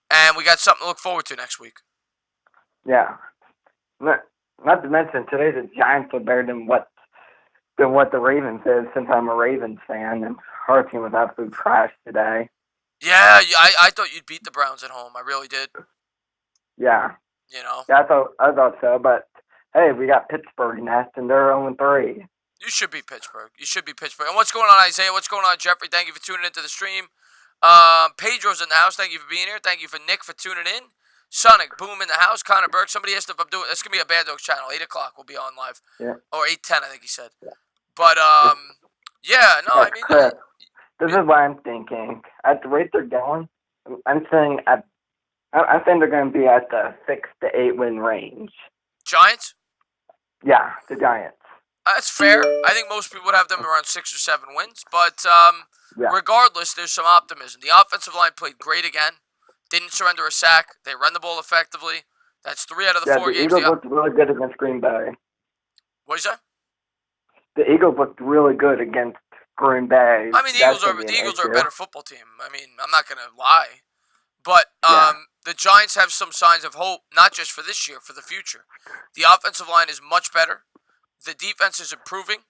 and we got something to look forward to next week. Yeah. Not to mention, today the Giants are better than what the Ravens is, since I'm a Ravens fan, and our team was absolute trash today. Yeah, I thought you'd beat the Browns at home. I really did. Yeah. Yeah, I thought so, but hey, we got Pittsburgh next, and they're 0-3. You should be Pittsburgh. And what's going on, Isaiah? What's going on, Jeffrey? Thank you for tuning into the stream. Pedro's in the house. Thank you for being here. Thank you for Nick for tuning in. Sonic Boom in the house. Connor Burke. Somebody asked if I'm doing. That's gonna be a Bad Dogs channel. 8 o'clock. We'll be on live. Yeah. Or 8:10, I think he said. Yeah. But Chris, this is what I'm thinking. At the rate they're going, I'm saying at I think they're going to be at the 6 to 8 win range. Giants? Yeah, the Giants. That's fair. I think most people would have them around 6 or 7 wins, but regardless, there's some optimism. The offensive line played great again. Didn't surrender a sack. They ran the ball effectively. That's 3 out of the 4 the games. Eagles looked really good against Green Bay. What is that? The Eagles looked really good against Green Bay. I mean, the Eagles are a better football team. I mean, I'm not going to lie. But the Giants have some signs of hope, not just for this year, for the future. The offensive line is much better. The defense is improving.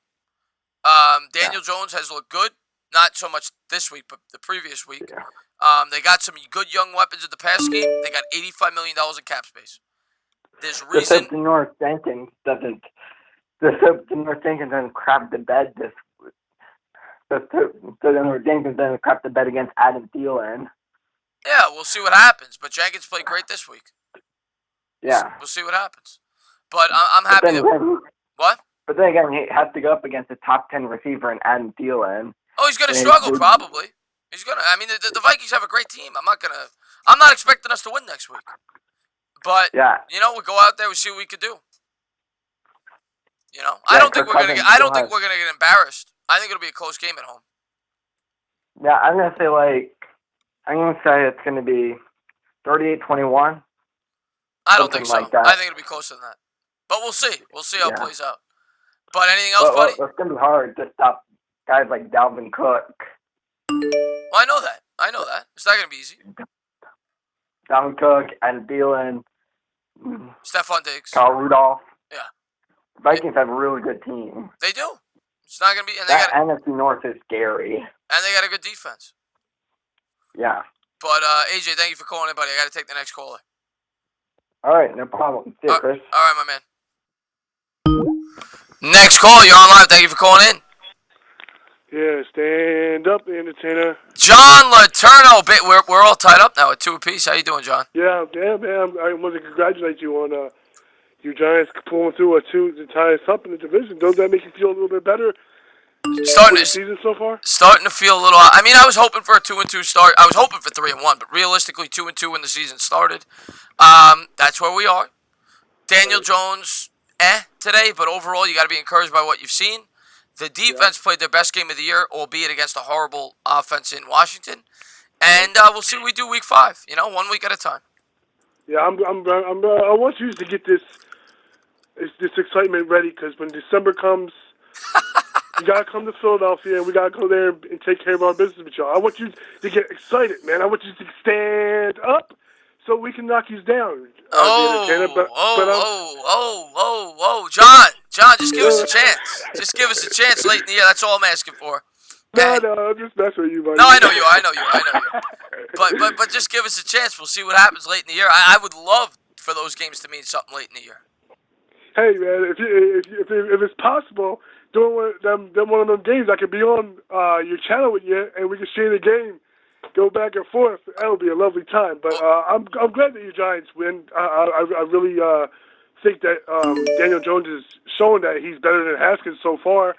Daniel Jones has looked good. Not so much this week, but the previous week. Yeah. They got some good young weapons in the pass game. They got $85 million in cap space. There's reason. The North Jenkins doesn't crap the bed this. The North Jenkins doesn't crap the bed against Adam Thielen. Yeah, we'll see what happens. But Jenkins played great this week. Yeah. We'll see what happens. But I'm happy what? But then again, he has to go up against a top 10 receiver in Adam Thielen. Oh, he's going to struggle, probably. He's going to. I mean, the Vikings have a great team. I'm not expecting us to win next week. But, we'll go out there, we'll see what we could do. I don't think we're going to get embarrassed. I think it'll be a close game at home. Yeah, I'm going to say it's going to be 38-21. I don't think so. Like that. I think it'll be closer than that. But we'll see. We'll see how it plays out. But anything else, buddy? It's going to be hard to stop guys like Dalvin Cook. Well, I know that. It's not going to be easy. Dalvin Cook, Adam Thielen. Stephon Diggs. Kyle Rudolph. Yeah. Vikings have a really good team. They do. It's not going to be... And that NFC North is scary. And they got a good defense. Yeah. But, AJ, thank you for calling in, buddy. I got to take the next caller. All right, no problem. See you, Chris. All right, my man. Next call, you're on live. Thank you for calling in. Yeah, stand up, entertainer. John Letourneau. We're all tied up now at 2 apiece. How you doing, John? Yeah, man. I want to congratulate you on you Giants pulling through to tie us up in the division. Does that make you feel a little bit better? Starting the season so far? Starting to feel a little. I mean, I was hoping for a 2-2 start. I was hoping for 3-1, but realistically, 2-2 when the season started. That's where we are. Daniel Jones, today, but overall, you got to be encouraged by what you've seen. The defense played their best game of the year, albeit against a horrible offense in Washington. And we'll see what we do week 5. 1 week at a time. Yeah, I want you to get this excitement ready, because when December comes, you gotta come to Philadelphia, and we gotta go there and take care of our business with y'all. I want you to get excited, man. I want you to stand up so we can knock you down. John, just give us a chance. Just give us a chance late in the year. That's all I'm asking for. Okay? No, I'm just messing with you, buddy. No, I know you. But just give us a chance. We'll see what happens late in the year. I would love for those games to mean something late in the year. Hey, man, if it's possible, during one of them games, I could be on your channel with you, and we can share the game, go back and forth. That would be a lovely time. But I'm glad that you Giants win. I really think that Daniel Jones is showing that he's better than Haskins so far.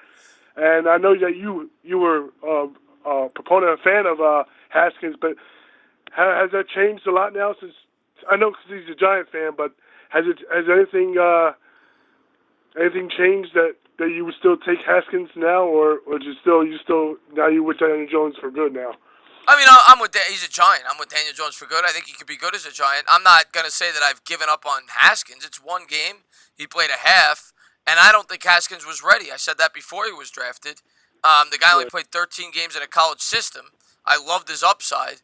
And I know that you were a proponent, a fan of Haskins, but has that changed a lot now? Since I know he's a Giant fan, but has anything changed that you would still take Haskins now, or you still now you with Daniel Jones for good now? I mean, he's a Giant. I'm with Daniel Jones for good. I think he could be good as a Giant. I'm not going to say that I've given up on Haskins. It's one game. He played a half, and I don't think Haskins was ready. I said that before he was drafted. The guy only played 13 games in a college system. I loved his upside,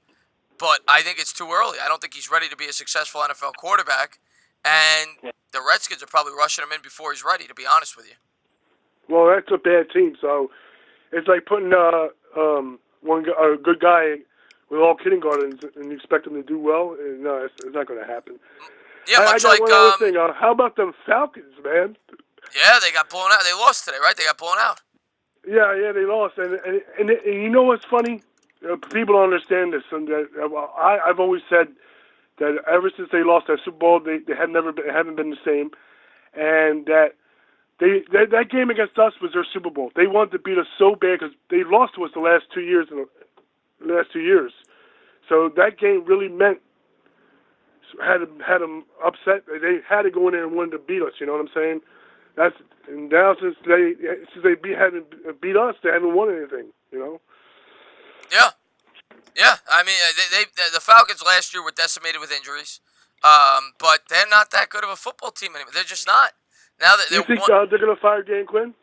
but I think it's too early. I don't think he's ready to be a successful NFL quarterback, and the Redskins are probably rushing him in before he's ready, to be honest with you. Well, that's a bad team, so it's like putting a good guy with all kindergartens and expect him to do well. And no, it's not going to happen. Yeah, I got one other thing. How about them Falcons, man? Yeah, they got blown out. They lost today, right? They got blown out. Yeah, they lost. And you know what's funny? People don't understand this. And I've always said that ever since they lost that Super Bowl, they haven't been the same, and that that game against us was their Super Bowl. They wanted to beat us so bad because they lost to us the last 2 years. So that game really meant had them upset. They had to go in there and wanted to beat us. You know what I'm saying? And now since they hadn't beat us, they haven't won anything. You know? Yeah. Yeah. I mean, the Falcons last year were decimated with injuries, but they're not that good of a football team anymore. They're just not. Now that you think they're going to fire Dan Quinn?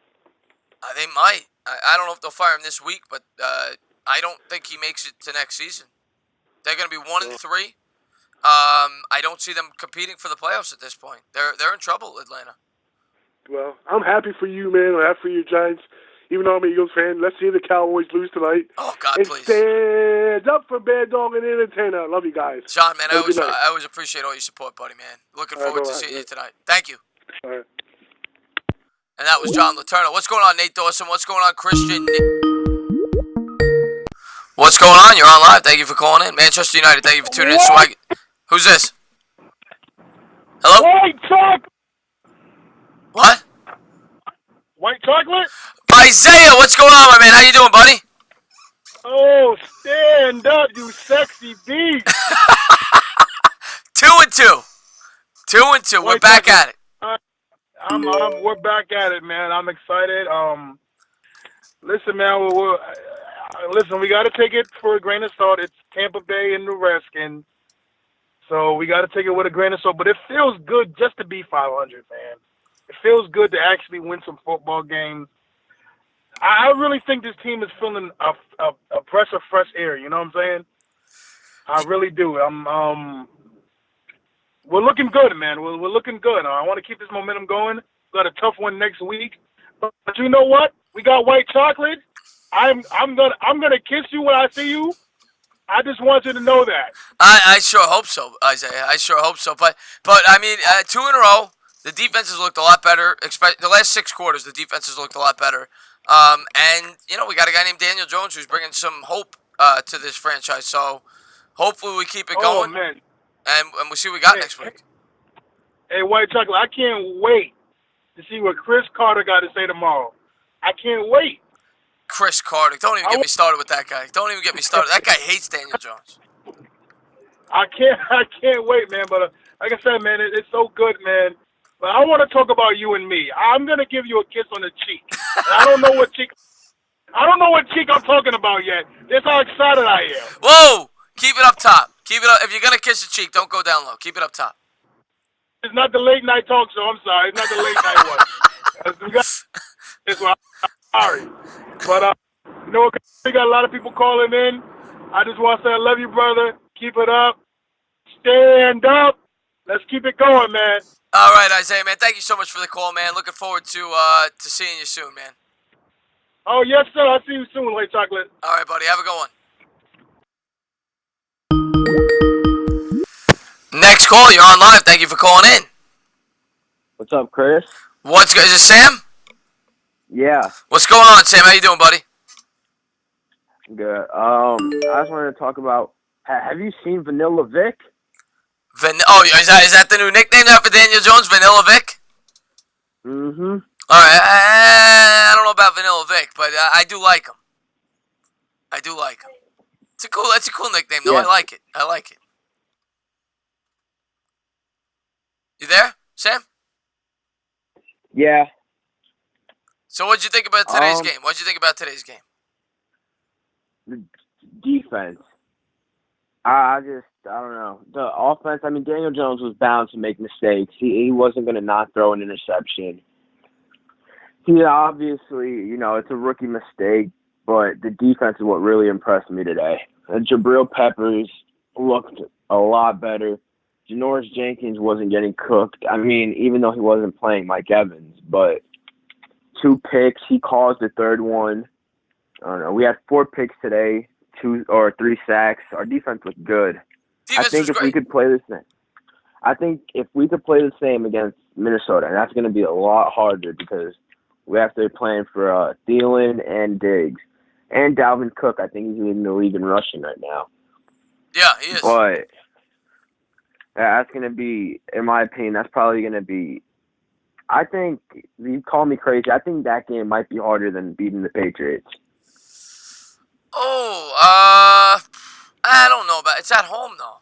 They might. I don't know if they'll fire him this week, but I don't think he makes it to next season. They're going to be 1-3. I don't see them competing for the playoffs at this point. They're in trouble, Atlanta. Well, I'm happy for you, man. I'm happy for you, Giants. Even though I'm an Eagles fan, let's see the Cowboys lose tonight. Oh, God, and please. Stand up for Bad Dog and Entertainer. I love you guys. John, man, I always appreciate all your support, buddy, man. Looking forward to seeing you tonight. Thank you. All right. And that was John Letourneau. What's going on, Nate Dawson? What's going on, Christian? What's going on? You're on live. Thank you for calling in. Manchester United, thank you for tuning in. Who's this? Hello? White chocolate. What? White chocolate? Isaiah, what's going on, my man? How you doing, buddy? Oh, stand up, you sexy beast. 2-2. 2-2. We're back at it. We're back at it, man. I'm excited. Listen, man. Listen, we got to take it for a grain of salt. It's Tampa Bay and the Redskins, so we got to take it with a grain of salt. But it feels good just to be 500, man. It feels good to actually win some football games. I really think this team is feeling a breath of fresh air. You know what I'm saying? I really do. We're looking good, man. We're looking good. I want to keep this momentum going. We got a tough one next week, but you know what? We got white chocolate. I'm gonna kiss you when I see you. I just want you to know that. I sure hope so, Isaiah. I sure hope so. But I mean, 2 in a row. The defenses looked a lot better. The last 6 quarters, the defenses looked a lot better. And you know, we got a guy named Daniel Jones who's bringing some hope to this franchise. So hopefully we keep it going. Man. And we'll see what we got next week. Hey, white chocolate! I can't wait to see what Chris Carter got to say tomorrow. I can't wait. Chris Carter. Don't even get me started with that guy. Don't even get me started. That guy hates Daniel Jones. I can't wait, man. But like I said, man, it's so good, man. But I want to talk about you and me. I'm gonna give you a kiss on the cheek. I don't know what cheek I'm talking about yet. That's how excited I am. Whoa! Keep it up top. Keep it up. If you're gonna kiss the cheek, don't go down low. Keep it up top. It's not the late night talk show. I'm sorry. It's not the late night one. It's sorry. But you know, we got a lot of people calling in. I just want to say I love you, brother. Keep it up. Stand up. Let's keep it going, man. All right, Isaiah, man. Thank you so much for the call, man. Looking forward to seeing you soon, man. Oh, yes, sir. I'll see you soon, White Chocolate. All right, buddy. Have a good one. Next call, you're on live. Thank you for calling in. What's up, Chris? Is it Sam? Yeah. What's going on, Sam? How you doing, buddy? Good. I just wanted to talk about. Have you seen Vanilla Vic? Is that the new nickname now for Daniel Jones, Vanilla Vic? Mm-hmm. All right. I don't know about Vanilla Vic, but I do like him. That's a cool nickname, though. Yeah. I like it. You there, Sam? Yeah. So what'd you think about today's game? What'd you think about today's game? The defense. I don't know. The offense, I mean, Daniel Jones was bound to make mistakes. He wasn't going to not throw an interception. He obviously, it's a rookie mistake, but the defense is what really impressed me today. And Jabril Peppers looked a lot better. Janoris Jenkins wasn't getting cooked. I mean, even though he wasn't playing Mike Evans, but 2 picks. He caused the third one. I don't know. We had 4 picks today, 2 or 3 sacks. Our defense looked good. I think if we could play the same against Minnesota, and that's going to be a lot harder because we have to play for Thielen and Diggs. And Dalvin Cook, I think he's leading the league in rushing right now. Yeah, he is. But that's going to be, in my opinion, that's probably going to be, I think, you call me crazy, I think that game might be harder than beating the Patriots. I don't know about it's at home, though.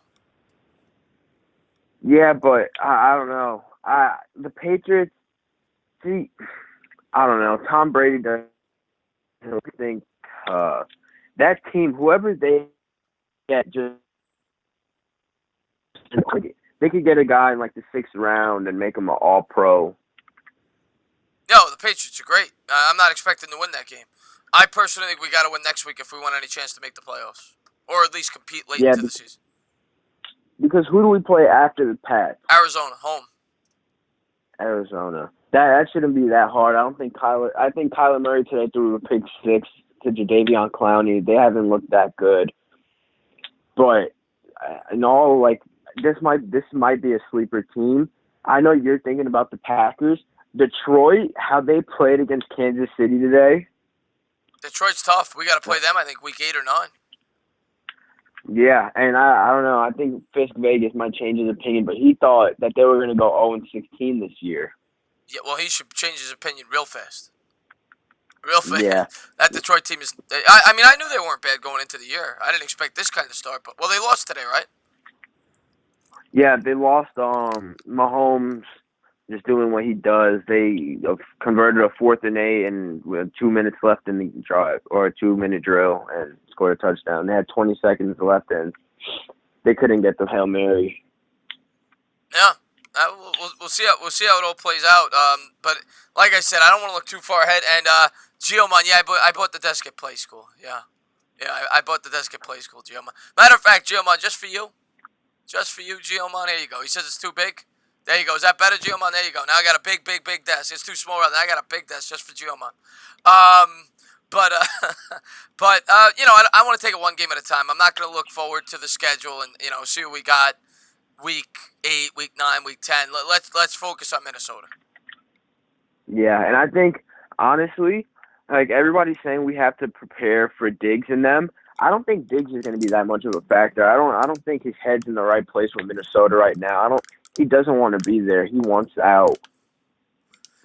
Yeah, but I don't know. The Patriots, see, I don't know. Tom Brady doesn't think that team, whoever they get, just they could get a guy in like the 6th round and make him an All-Pro. No, the Patriots are great. I'm not expecting to win that game. I personally think we got to win next week if we want any chance to make the playoffs, or at least compete late into the season. Because who do we play after the Pats? Arizona, home. Arizona. That shouldn't be that hard. I think Kyler Murray today threw a pick 6 to Jadeveon Clowney. They haven't looked that good. But in all, like, this might be a sleeper team. I know you're thinking about the Packers. Detroit, how they played against Kansas City today. Detroit's tough. We got to play them, I think, week 8 or 9. Yeah, and I don't know. I think Fisk Vegas might change his opinion, but he thought that they were going to go 0-16 this year. Yeah, well, he should change his opinion real fast. Real fast. Yeah. That Detroit team is... I mean, I knew they weren't bad going into the year. I didn't expect this kind of start, but... Well, they lost today, right? Yeah, they lost Mahomes just doing what he does. They converted a 4th and 8 and with 2 minutes left in the drive, or a 2-minute drill, and scored a touchdown. They had 20 seconds left, and they couldn't get the Hail Mary. Yeah. We'll see how it all plays out. But like I said, I don't want to look too far ahead. And Geomon, yeah, I bought the desk at Play School. Yeah, I bought the desk at Play School, Geomon. Matter of fact, Geomon, just for you, Geomon. Here you go. He says it's too big. There you go. Is that better, Geomon? There you go. Now I got a big desk. It's too small right now. I got a big desk just for Geomon. But you know, I want to take it one game at a time. I'm not going to look forward to the schedule and see what we got. Week 8, week 9, week 10. Let's focus on Minnesota. Yeah, and I think honestly, like everybody's saying, we have to prepare for Diggs and them. I don't think Diggs is going to be that much of a factor. I don't think his head's in the right place with Minnesota right now. He doesn't want to be there. He wants out.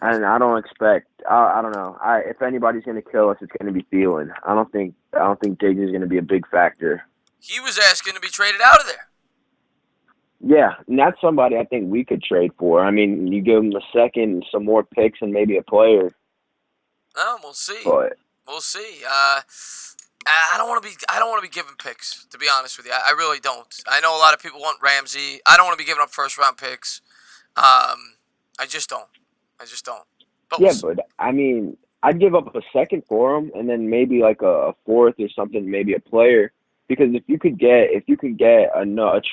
And I don't expect. I don't know. If anybody's going to kill us, it's going to be Thielen. I don't think Diggs is going to be a big factor. He was asking to be traded out of there. Yeah, and that's somebody I think we could trade for. I mean, you give him a second, some more picks, and maybe a player. No, we'll see. But we'll see. I don't want to be giving picks, to be honest with you. I really don't. I know a lot of people want Ramsey. I don't want to be giving up 1st-round picks. I just don't. But yeah, but I mean, I'd give up a second for him, and then maybe like a 4th or something, maybe a player. Because if you could get a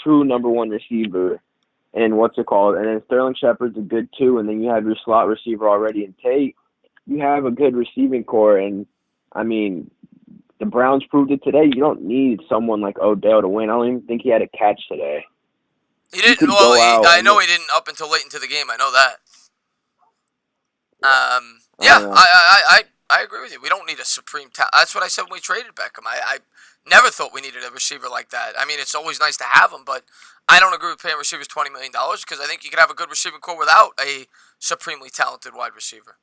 true number 1 receiver, and and then Sterling Shepard's a good 2, and then you have your slot receiver already in Tate, you have a good receiving core. And I mean, the Browns proved it today. You don't need someone like Odell to win. I don't even think he had a catch today. He didn't. Well, I know he didn't up until late into the game. I know that. Yeah, I agree with you. We don't need a supreme talent. That's what I said when we traded Beckham. I never thought we needed a receiver like that. I mean, it's always nice to have him, but I don't agree with paying receivers $20 million because I think you could have a good receiving core without a supremely talented wide receiver.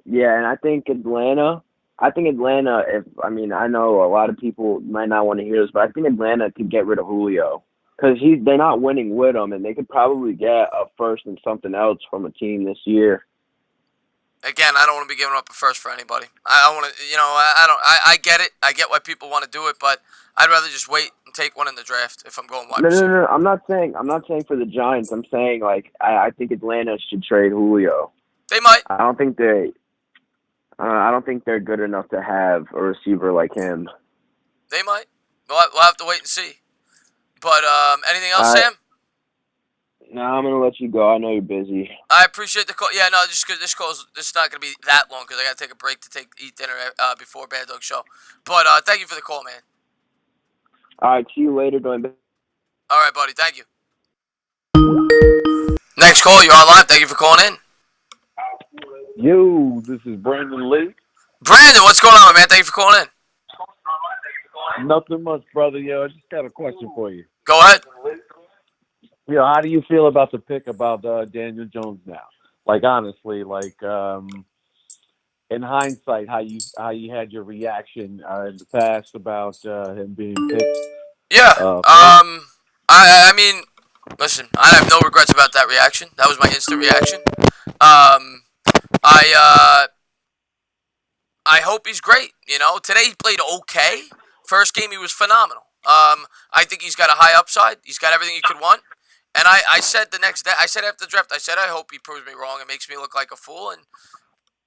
Yeah, and I think Atlanta, I know a lot of people might not want to hear this, but I think Atlanta could get rid of Julio because they're not winning with him, and they could probably get a 1st and something else from a team this year. Again, I don't want to be giving up a 1st for anybody. I want to, I get it. I get why people want to do it, but I'd rather just wait and take one in the draft if I'm going wide receiver. No. I'm not saying for the Giants. I'm saying I think Atlanta should trade Julio. They might. I don't think they're good enough to have a receiver like him. They might. We'll have to wait and see. But anything else, Sam? No, I'm going to let you go. I know you're busy. I appreciate the call. Yeah, no, just because this is not going to be that long because I got to take a break to eat dinner before Bad Dog Show. But thank you for the call, man. All right, see you later. All right, buddy. Thank you. Next call, you're on live. Thank you for calling in. Yo, this is Brandon Lee. Brandon, what's going on, man? Thank you for calling in. Nothing much, brother. Yo, I just got a question for you. Go ahead. How do you feel about the pick about Daniel Jones now? Like, honestly, in hindsight, how you had your reaction in the past about him being picked? Yeah. I mean, Listen, I have no regrets about that reaction. That was my instant reaction. Um, I I hope he's great. You know, today he played okay. First game he was phenomenal. I think he's got a high upside. He's got everything you could want. And I said the next day, I said after the draft, I said I hope he proves me wrong and makes me look like a fool. And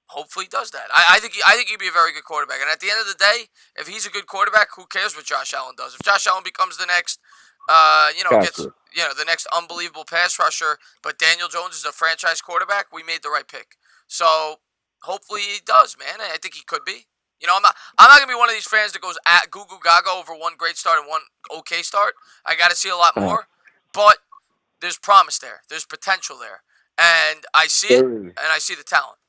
hopefully he does that. I think he'd be a very good quarterback. And at the end of the day, if he's a good quarterback, who cares what Josh Allen does? If Josh Allen becomes the next, gets Gotcha. the next unbelievable pass rusher, but Daniel Jones is a franchise quarterback, we made the right pick. So hopefully he does, man. I think he could be. You know, I'm not gonna be one of these fans that goes at goo goo gaga over one great start and one okay start. I got to see a lot more, but there's promise there. There's potential there, and I see it, and I see the talent.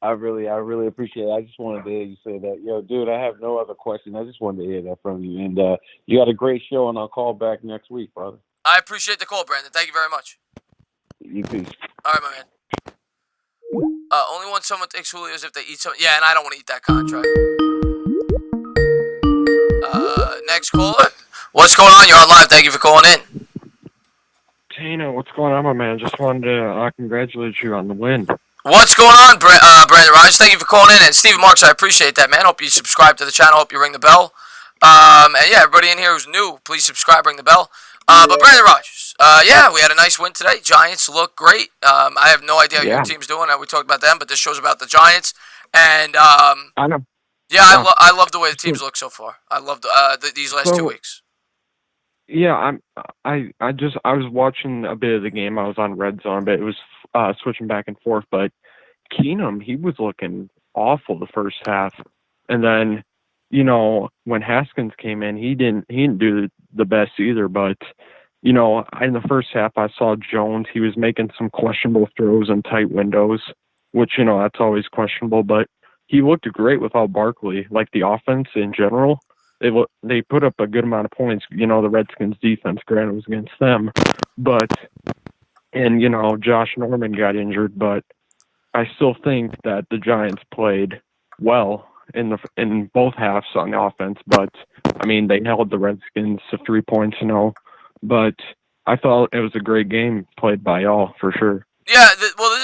I really appreciate it. I just wanted to hear you say that. Yo, dude, I have no other questions. I just wanted to hear that from you. And you got a great show, and I'll call back next week, brother. I appreciate the call, Brandon. Thank you very much. You too. All right, my man. Only when someone takes Julio's if they eat some. Yeah, and I don't want to eat that contract. Next caller. What's going on? You're on live. Thank you for calling in. Tina, what's going on, my man? Just wanted to congratulate you on the win. What's going on, Brandon Rogers? Thank you for calling in. And Stephen Marks, I appreciate that, man. Hope you subscribe to the channel. Hope you ring the bell. And yeah, everybody in here who's new, please subscribe, ring the bell. But Brandon Rogers, yeah, we had a nice win today. Giants look great. I have no idea how your team's doing. We talked about them, but this show's about the Giants. And I know. yeah, I love the way the teams look so far. I love these last 2 weeks. Yeah, I was watching a bit of the game. I was on Red Zone, but it was switching back and forth. But Keenum, he was looking awful the first half, and then when Haskins came in, he didn't do the best either. But in the first half, I saw Jones. He was making some questionable throws in tight windows, which that's always questionable. But he looked great without Barkley. Like the offense in general. They put up a good amount of points. The Redskins defense, granted, was against them, and Josh Norman got injured, but I still think that the Giants played well in both halves on the offense. But I mean, they held the Redskins to 3 points, but I thought it was a great game played by all for sure. Yeah,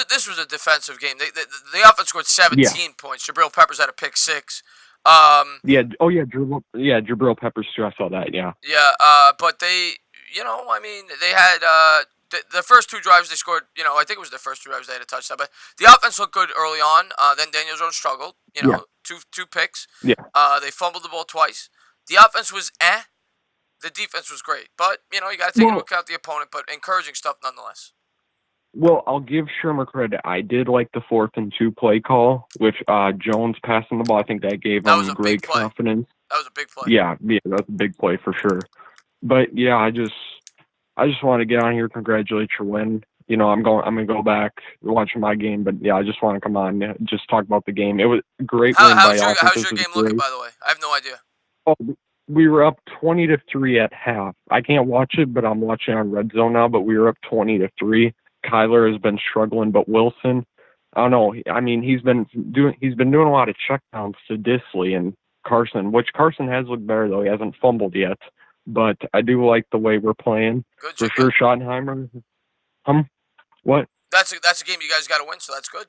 this was a defensive game. The offense scored 17 points. Jabril Peppers had a pick six. Jabril Peppers too. I saw that. Yeah. Yeah, but they had the first 2 drives they scored. I think it was the first 2 drives they had a touchdown. But the offense looked good early on. Then Daniel Jones struggled. Two picks. Yeah. They fumbled the ball twice. The offense was The defense was great, but you got to take into account the opponent. But encouraging stuff nonetheless. Well, I'll give Shermer credit. I did like the 4th and 2 play call, which Jones passing the ball. I think that gave him great confidence. That was a big play. Yeah, that was a big play for sure. But yeah, I just want to get on here, congratulate your win. I'm gonna go back watching my game, but yeah, I just want to come on and just talk about the game. It was a great win by offense. How's your game looking, by the way? I have no idea. Oh, we were up 20-3 at half. I can't watch it, but I'm watching on Red Zone now. But we were up 20-3. Kyler has been struggling, but Wilson, I don't know. I mean, he's been doing a lot of checkdowns to Disley and Carson, which Carson has looked better though. He hasn't fumbled yet, but I do like the way we're playing. Good, for sure. Schottenheimer. What? That's a game you guys got to win, so that's good.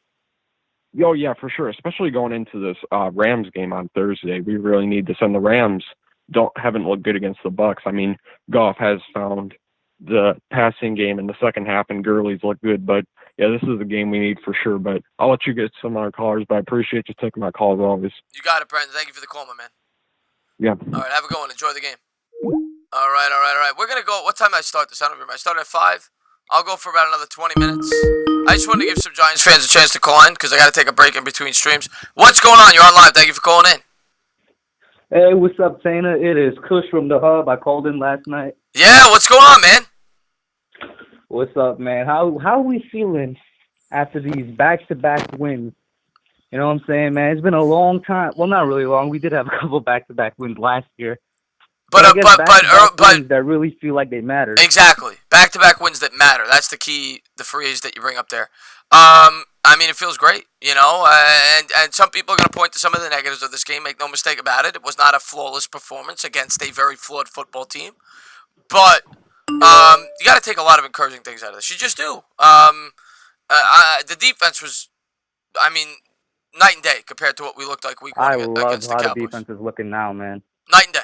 Oh yeah, for sure. Especially going into this Rams game on Thursday, we really need this. And the Rams haven't looked good against the Bucks. I mean, Goff has found the passing game in the second half, and Gurley's look good. But yeah, this is a game we need for sure. But I'll let you get some other callers, but I appreciate you taking my calls always. You got it, Brandon. Thank you for the call, my man. Yeah. All right, have a good one. Enjoy the game. All right. We're gonna go. What time did I start this? I don't remember. I started at 5. I'll go for about another 20 minutes. I just wanted to give some Giants fans a chance to call in because I got to take a break in between streams. What's going on? You're on live. Thank you for calling in. Hey, what's up, Tana? It is Kush from the Hub. I called in last night. Yeah, what's going on, man? What's up, man? How are we feeling after these back-to-back wins? You know what I'm saying, man? It's been a long time. Well, not really long. We did have a couple back-to-back wins last year. But wins that really feel like they matter. Exactly. Back-to-back wins that matter. That's the key, the phrase that you bring up there. I mean, it feels great, and some people are going to point to some of the negatives of this game. Make no mistake about it. It was not a flawless performance against a very flawed football team. But You got to take a lot of encouraging things out of this. You just do. The defense was, I mean, night and day compared to what we looked like week one I love against the how the Cowboys. defense is looking now, man. Night and day.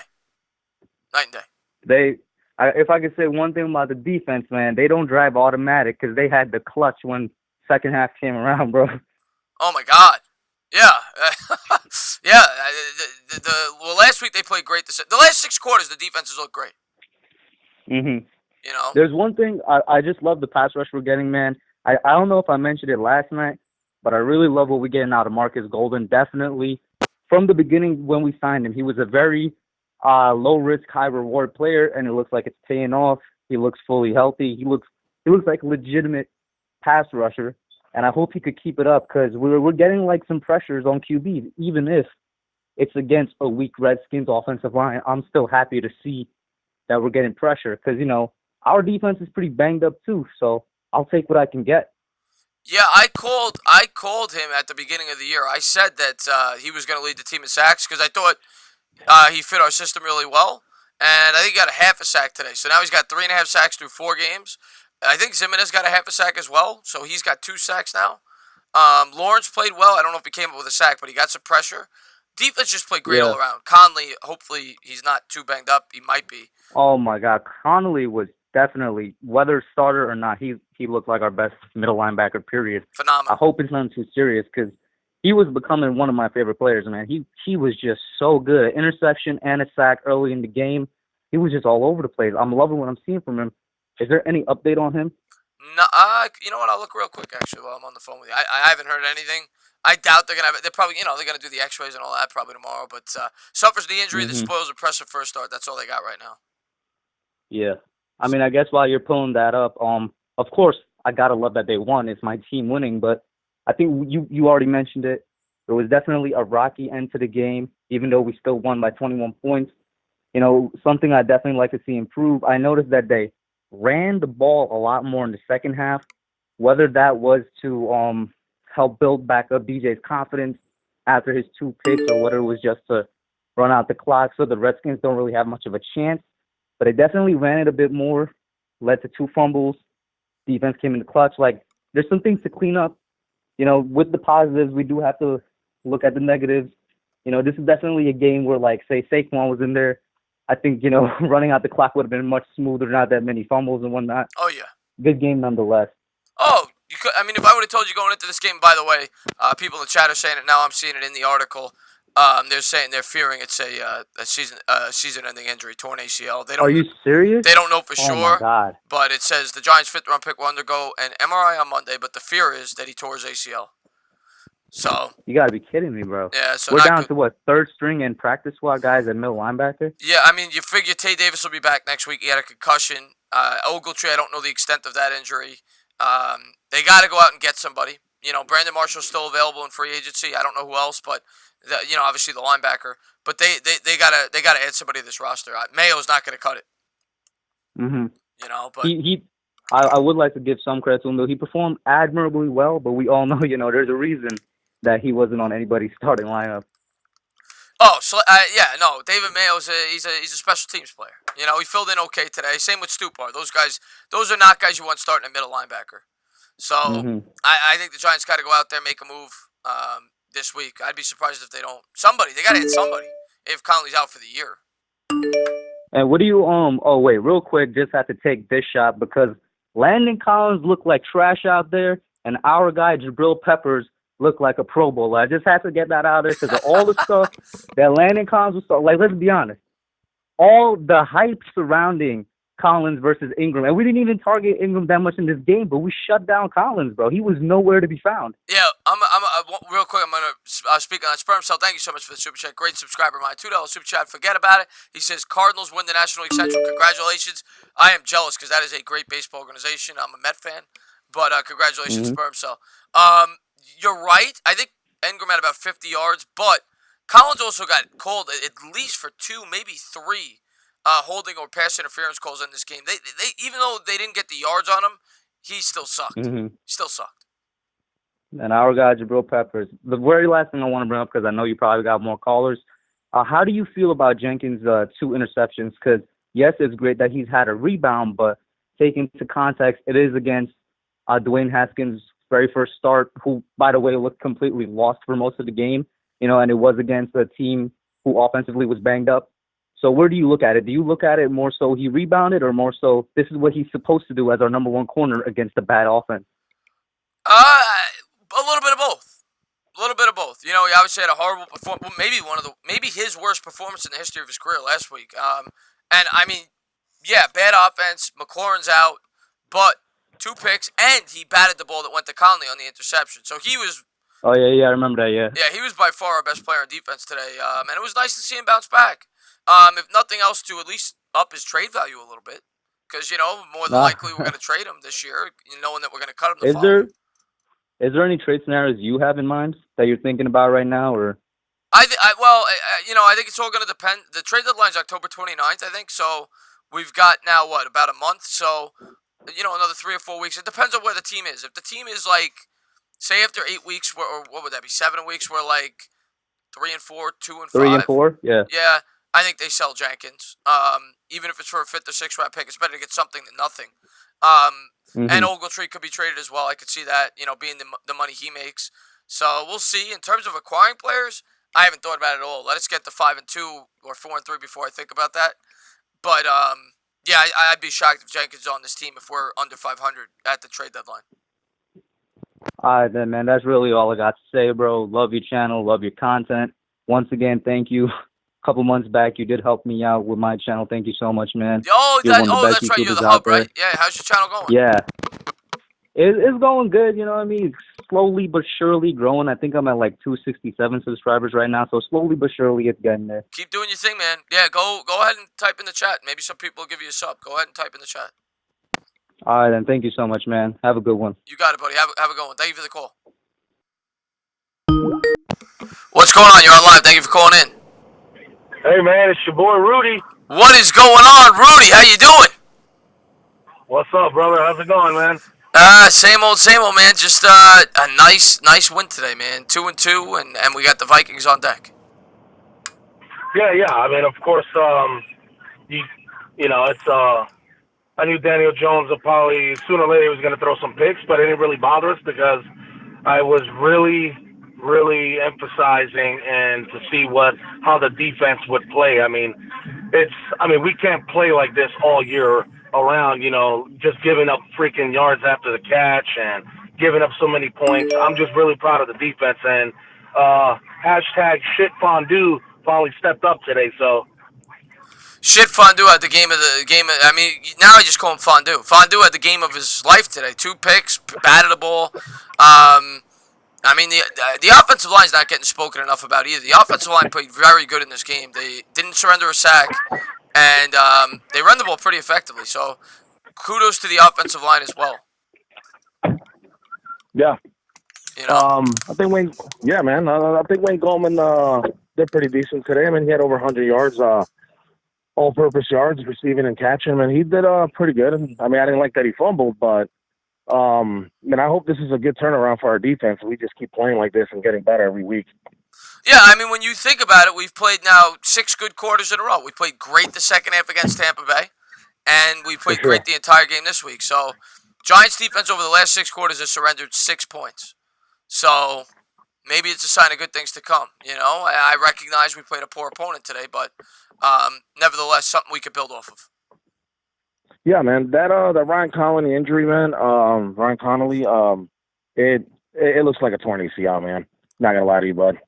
Night and day. If I could say one thing about the defense, man, they don't drive automatic because they had the clutch when second half came around, bro. Oh my God. Yeah. Yeah. Well, last week they played great. The last 6 quarters, the defenses look great. Mhm. You know. There's one thing I just love the pass rush we're getting, man. I don't know if I mentioned it last night, but I really love what we're getting out of Marcus Golden. Definitely, from the beginning when we signed him, he was a very low risk, high reward player, and it looks like it's paying off. He looks fully healthy. He looks like a legitimate pass rusher, and I hope he could keep it up because we're getting like some pressures on QB, even if it's against a weak Redskins offensive line. I'm still happy to see that we're getting pressure because our defense is pretty banged up too. So I'll take what I can get. Yeah, I called him at the beginning of the year. I said that he was going to lead the team in sacks because I thought he fit our system really well, and I think he got a half a sack today. So now he's got 3.5 sacks through 4 games. I think Zimenez got a half a sack as well, so he's got 2 sacks now. Lawrence played well. I don't know if he came up with a sack, but he got some pressure. Defense just played great all around. Conley, hopefully he's not too banged up. He might be. Oh my God, Connolly was definitely, whether starter or not, he looked like our best middle linebacker. Period. Phenomenal. I hope it's nothing too serious because he was becoming one of my favorite players, man. He was just so good. Interception and a sack early in the game. He was just all over the place. I'm loving what I'm seeing from him. Is there any update on him? No, you know what? I'll look real quick actually while I'm on the phone with you. I haven't heard anything. I doubt they're gonna have it. They're probably they're gonna do the X-rays and all that probably tomorrow. But suffers the injury that spoils a pressure first start. That's all they got right now. Yeah, I mean, I guess while you're pulling that up, of course I gotta love that they won. It's my team winning, but I think you already mentioned it. It was definitely a rocky end to the game, even though we still won by 21 points. Something I definitely like to see improve. I noticed that they ran the ball a lot more in the second half, whether that was to help build back up DJ's confidence after his 2 picks or whether it was just to run out the clock so the Redskins don't really have much of a chance. But they definitely ran it a bit more, led to 2 fumbles. Defense came in the clutch. Like, there's some things to clean up. With the positives, we do have to look at the negatives. This is definitely a game where, like, say Saquon was in there, I think, running out the clock would have been much smoother, not that many fumbles and whatnot. Oh, yeah. Good game nonetheless. Oh, you could. I mean, if I would have told you going into this game, by the way, people in the chat are saying it now. I'm seeing it in the article. They're fearing it's a season-ending injury, torn ACL. They don't. Are you serious? They don't know for sure. Oh my God. But it says the Giants' 5th-round pick will undergo an MRI on Monday. But the fear is that he tore his ACL. So you gotta be kidding me, bro. Yeah, so we're down to what, 3rd string and practice squad guys at middle linebacker? Yeah, I mean, you figure Tay Davis will be back next week. He had a concussion. Ogletree, I don't know the extent of that injury. They got to go out and get somebody. Brandon Marshall's still available in free agency. I don't know who else, but obviously the linebacker. But they gotta add somebody to this roster. Mayo's not gonna cut it. But I would like to give some credit to him though. He performed admirably well, but we all know there's a reason that he wasn't on anybody's starting lineup. Oh, so David Mayo's he's a special teams player. He filled in okay today. Same with Stupar. Those are not guys you want starting a middle linebacker. So I think the Giants got to go out there and make a move this week. I'd be surprised if they don't. They got to hit somebody if Conley's out for the year. And what do you Oh wait, real quick, just have to take this shot because Landon Collins looked like trash out there, and our guy Jabril Peppers looked like a Pro Bowler. I just had to get that out there because of all the stuff that Landon Collins was like. Let's be honest, all the hype surrounding Collins versus Ingram, and we didn't even target Ingram that much in this game, but we shut down Collins, bro. He was nowhere to be found. Yeah, I'm real quick. I'm gonna speak on Sperm Cell. Thank you so much for the super chat. Great subscriber, my $2 super chat. Forget about it. He says Cardinals win the National League Central. Congratulations. I am jealous because that is a great baseball organization. I'm a Met fan, but congratulations, Sperm Cell. You're right. I think Ingram had about 50 yards, but Collins also got called at least for 2, maybe 3. Holding or pass interference calls in this game. They even though they didn't get the yards on him, he still sucked. Still sucked. And our guy Jabril Peppers. The very last thing I want to bring up, because I know you probably got more callers. How do you feel about Jenkins' 2 interceptions? Because yes, it's great that he's had a rebound, but taking into context, it is against Dwayne Haskins' very first start, who, by the way, looked completely lost for most of the game, and it was against a team who offensively was banged up. So where do you look at it? Do you look at it more so he rebounded, or more so this is what he's supposed to do as our number one corner against a bad offense? A little bit of both. A little bit of both. He obviously had a horrible performance. Maybe his worst performance in the history of his career last week. And I mean, yeah, bad offense. McLaurin's out, but 2 picks, and he batted the ball that went to Conley on the interception. So he was. Oh yeah, I remember that. Yeah. Yeah, he was by far our best player on defense today. And it was nice to see him bounce back. If nothing else, to at least up his trade value a little bit, because more than likely we're going to trade him this year, knowing that we're going to cut him the fall. Is there any trade scenarios you have in mind that you're thinking about right now, or? I think it's all going to depend. The trade deadline's October 29th, I think. So we've got now about a month. So another 3 or 4 weeks. It depends on where the team is. If the team is like, say after 8 weeks, or what would that be? 7 weeks, we're like 3 and 4, 2 and 5. 3 and 4, yeah. Yeah, I think they sell Jenkins. Even if it's for a 5th or 6th round pick, it's better to get something than nothing. And Ogletree could be traded as well. I could see that, being the money he makes. So we'll see. In terms of acquiring players, I haven't thought about it at all. Let us get to 5 and 2 or 4 and 3 before I think about that. But yeah, I'd be shocked if Jenkins is on this team if we're under 500 at the trade deadline. All right, then, man. That's really all I got to say, bro. Love your channel. Love your content. Once again, thank you. A couple months back, you did help me out with my channel. Thank you so much, man. That's right. You're the hub, right? Yeah. How's your channel going? Yeah. It's going good, you know what I mean? It's slowly but surely growing. I think I'm at like 267 subscribers right now, so slowly but surely it's getting there. Keep doing your thing, man. Yeah, go ahead and type in the chat. Maybe some people will give you a sub. Go ahead and type in the chat. All right, then. Thank you so much, man. Have a good one. You got it, buddy. Have a good one. Thank you for the call. What's going on? You're on live. Thank you for calling in. Hey, man, it's your boy Rudy. What is going on, Rudy? How you doing? What's up, brother? How's it going, man? Same old, man. Just a nice win today, man. 2 and 2, and we got the Vikings on deck. Yeah. I mean, of course, it's I knew Daniel Jones will probably sooner or later was going to throw some picks, but it didn't really bother us because I was really emphasizing and to see how the defense would play. I mean, we can't play like this all year around, just giving up freaking yards after the catch and giving up so many points. I'm just really proud of the defense, and hashtag shit fondue finally stepped up today. So shit fondue at the game. I mean, now I just call him fondue. Fondue at the game of his life today. 2 picks, batted the ball. I mean, the offensive line's not getting spoken enough about either. The offensive line played very good in this game. They didn't surrender a sack, and they run the ball pretty effectively. So kudos to the offensive line as well. Yeah. I think Wayne. Yeah, man. I think Wayne Goldman did pretty decent today. I mean, he had over 100 yards, all-purpose yards, receiving and catching. And he did pretty good. I mean, I didn't like that he fumbled, but I hope this is a good turnaround for our defense. We just keep playing like this and getting better every week. Yeah, I mean, when you think about it, we've played now 6 good quarters in a row. We played great the second half against Tampa Bay, and we played great the entire game this week. So, Giants defense over the last 6 quarters has surrendered 6 points. So, maybe it's a sign of good things to come. I recognize we played a poor opponent today, but nevertheless, something we could build off of. Yeah, man. That Ryan Connolly injury, man. Ryan Connolly, it looks like a torn ACL, man. Not gonna lie to you, bud.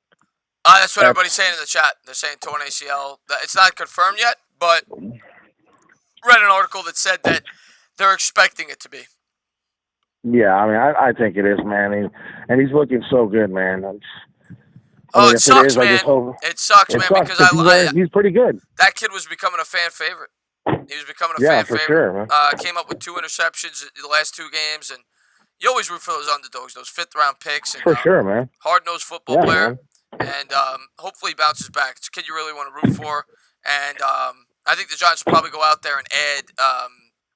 That's what everybody's saying in the chat. They're saying torn ACL. It's not confirmed yet, but read an article that said that they're expecting it to be. Yeah, I mean, I think it is, man. And he's looking so good, man. It sucks, man. It sucks, man, because he's pretty good. That kid was becoming a fan favorite. He was becoming a fan favorite. Sure, man. Came up with 2 interceptions in the last 2 games, and you always root for those underdogs, those 5th-round picks. And, for sure, man. Hard-nosed football player. Man. And hopefully he bounces back. It's a kid you really want to root for. And I think the Giants will probably go out there and add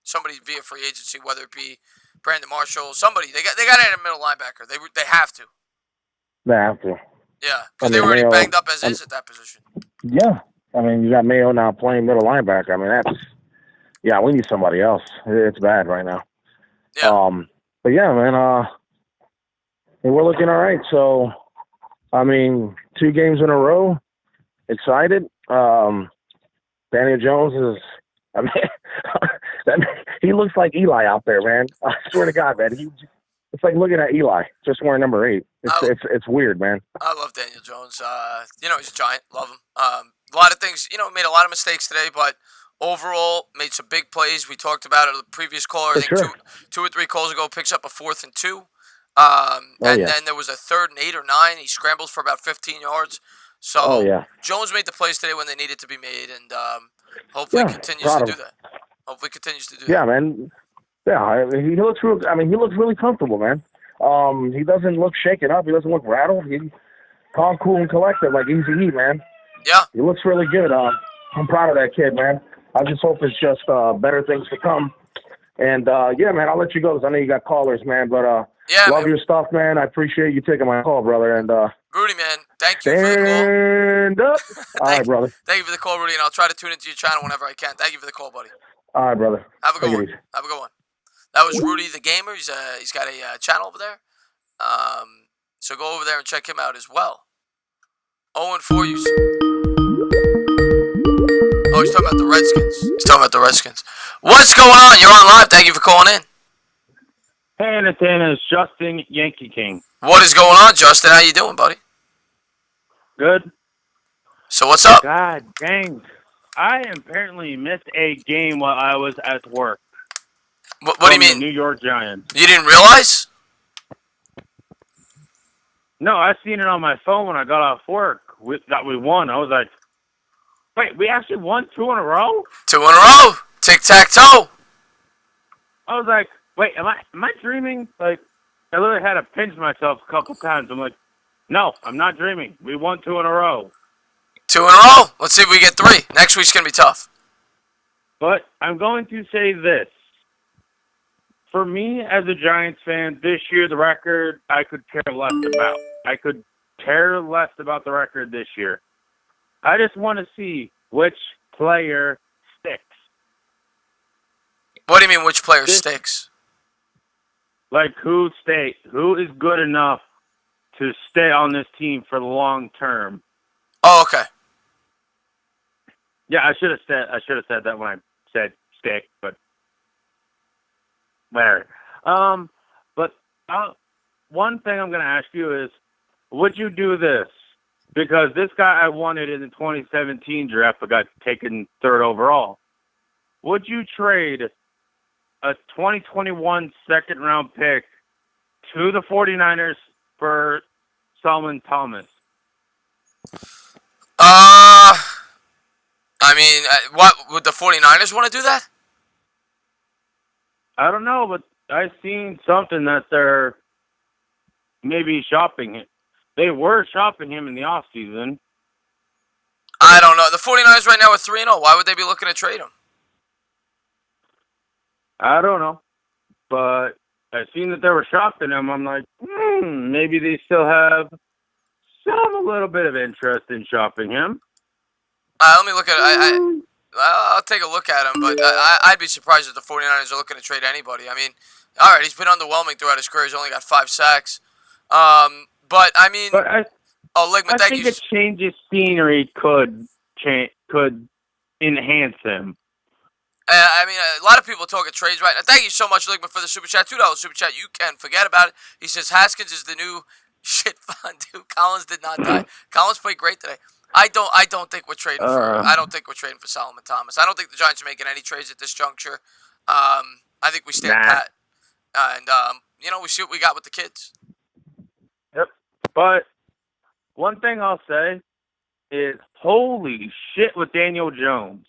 somebody via free agency, whether it be Brandon Marshall, somebody. They got to add a middle linebacker. They have to. They have to. Yeah, because they were already banged up as is at that position. Yeah. I mean, you got Mayo now playing middle linebacker. I mean, Yeah, we need somebody else. It's bad right now. Yeah. But yeah, man, we're looking all right. So, I mean, 2 games in a row. Excited. Daniel Jones is, I mean, he looks like Eli out there, man. I swear to God, man. It's like looking at Eli, just wearing number 8. It's weird, man. I love Daniel Jones. He's a giant. Love him. A lot of things. Made a lot of mistakes today, but overall made some big plays. We talked about it. The previous caller, I For think sure. two or three calls ago, picks up a 4th and 2. Oh, And yeah. then there was a 3rd and 8 or 9. He scrambles for about 15 yards. So Oh, yeah. Jones made the plays today when they needed to be made, and hopefully Yeah, continues proud to of do him. that. Hopefully continues to do Yeah, that. man. Yeah, he looks real. I mean, he looks really comfortable, man. He doesn't look shaken up. He doesn't look rattled. He's calm, cool, and collected, like Easy E, man. Yeah. He looks really good. I'm proud of that kid, man. I just hope it's just better things to come. And yeah, man, I'll let you go because I know you got callers, man. But yeah, love man. your stuff, man. I appreciate you taking my call, brother. And Rudy, man, thank you for the call. Stand up. All right, brother. Thank you for the call, Rudy, and I'll try to tune into your channel whenever I can. Thank you for the call, buddy. All right, brother. Have a good Take it one. easy. Have a good one. That was Rudy the Gamer. He's got a channel over there. So go over there and check him out as well. 0-4, you. Oh, he's talking about the Redskins. What's going on? You're on live. Thank you for calling in. Hey, Nathaniel, it's Justin, Yankee King. What is going on, Justin? How you doing, buddy? Good. So what's up? God dang. I apparently missed a game while I was at work. What do you mean? The New York Giants. You didn't realize? No, I seen it on my phone when I got off work. That we won. I was like, wait, we actually won 2 in a row? 2 in a row. Tic-tac-toe. I was like, wait, am I dreaming? Like, I literally had to pinch myself a couple times. I'm like, no, I'm not dreaming. We won 2 in a row. 2 in a row. Let's see if we get 3. Next week's going to be tough. But I'm going to say this. For me, as a Giants fan, this year, the record, I could care less about. I could care less about the record this year. I just want to see which player sticks. What do you mean, which player sticks? Like, who is good enough to stay on this team for the long term? Oh, okay. Yeah, I should have said that when I said stick, but whatever. But one thing I'm going to ask you is, would you do this? Because this guy I wanted in the 2017 draft, but got taken 3rd overall. Would you trade a 2021 second-round pick to the 49ers for Solomon Thomas? I mean, what would the 49ers want to do that? I don't know, but I've seen something that they're maybe shopping it. They were shopping him in the offseason. I don't know. The 49ers right now are 3-0. Why would they be looking to trade him? I don't know. But I've seen that they were shopping him. I'm like, maybe they still have a little bit of interest in shopping him. Let me look at it. I'll take a look at him, but I'd be surprised if the 49ers are looking to trade anybody. I mean, all right, he's been underwhelming throughout his career. He's only got 5 sacks. But, I mean... I think a change of scenery could enhance him. I mean, a lot of people talking trades right now. Thank you so much, Ligman, for the Super Chat. $2 Super Chat. You can forget about it. He says Haskins is the new shit fondue. Collins did not die. Collins played great today. I don't think we're trading for. I don't think we're trading for Solomon Thomas. I don't think the Giants are making any trades at this juncture. I think we stand pat, and we see what we got with the kids. Yep. But one thing I'll say is, holy shit, with Daniel Jones.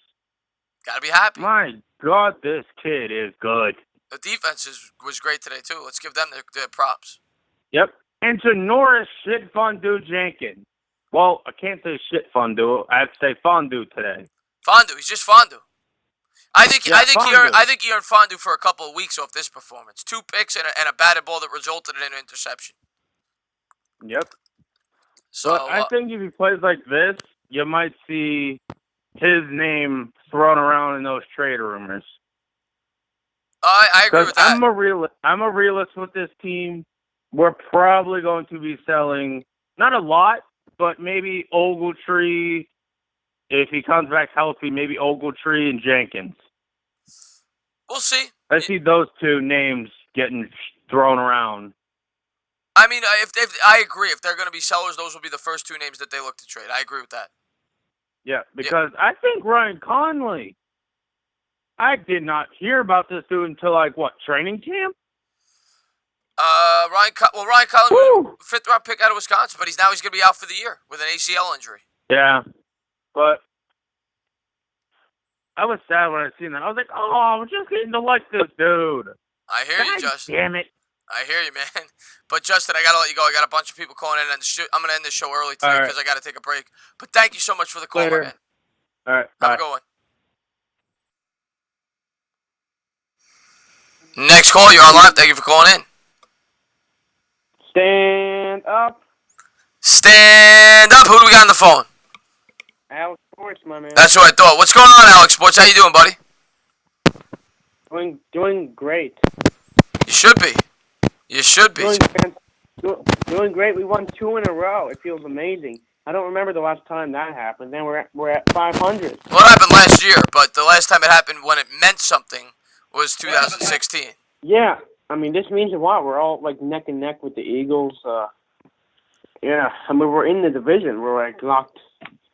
Gotta be happy. My God, this kid is good. The defense was great today too. Let's give them their props. Yep. And to Norris Shit Fondue Jenkins. Well, I can't say shit fondue. I have to say fondue today. Fondue. He's just fondue. I think fondue. he earned fondue for a couple of weeks off this performance. 2 picks and a batted ball that resulted in an interception. Yep. So but I think if he plays like this, you might see his name thrown around in those trade rumors. I agree with that. I'm a realist with this team. We're probably going to be selling not a lot, but maybe Ogletree. If he comes back healthy, maybe Ogletree and Jenkins. We'll see. I see those two names getting thrown around. I mean, if I agree. If they're going to be sellers, those will be the first two names that they look to trade. I agree with that. Yeah, because I think Ryan Conley. I did not hear about this dude until training camp? Ryan Conley was a 5th round pick out of Wisconsin, but he's going to be out for the year with an ACL injury. Yeah, but I was sad when I seen that. I was like, oh, I'm just getting to like this dude. I hear you, Justin. Damn it. I hear you, man. But Justin, I got to let you go. I got a bunch of people calling in, and I'm going to end the show early today because I got to take a break. But thank you so much for the call, my man. All right, have a good one. Next call, you're on live. Thank you for calling in. Stand up. Stand up. Who do we got on the phone? Alex Sports, my man. That's what I thought. What's going on, Alex Sports? How you doing, buddy? Doing great. You should be. You should be. Doing great. We won 2 in a row. It feels amazing. I don't remember the last time that happened. Then we're at 500. Well, it happened last year, but the last time it happened when it meant something was 2016. Yeah, I mean this means a lot. We're all neck and neck with the Eagles. Yeah, I mean we're in the division. We're locked.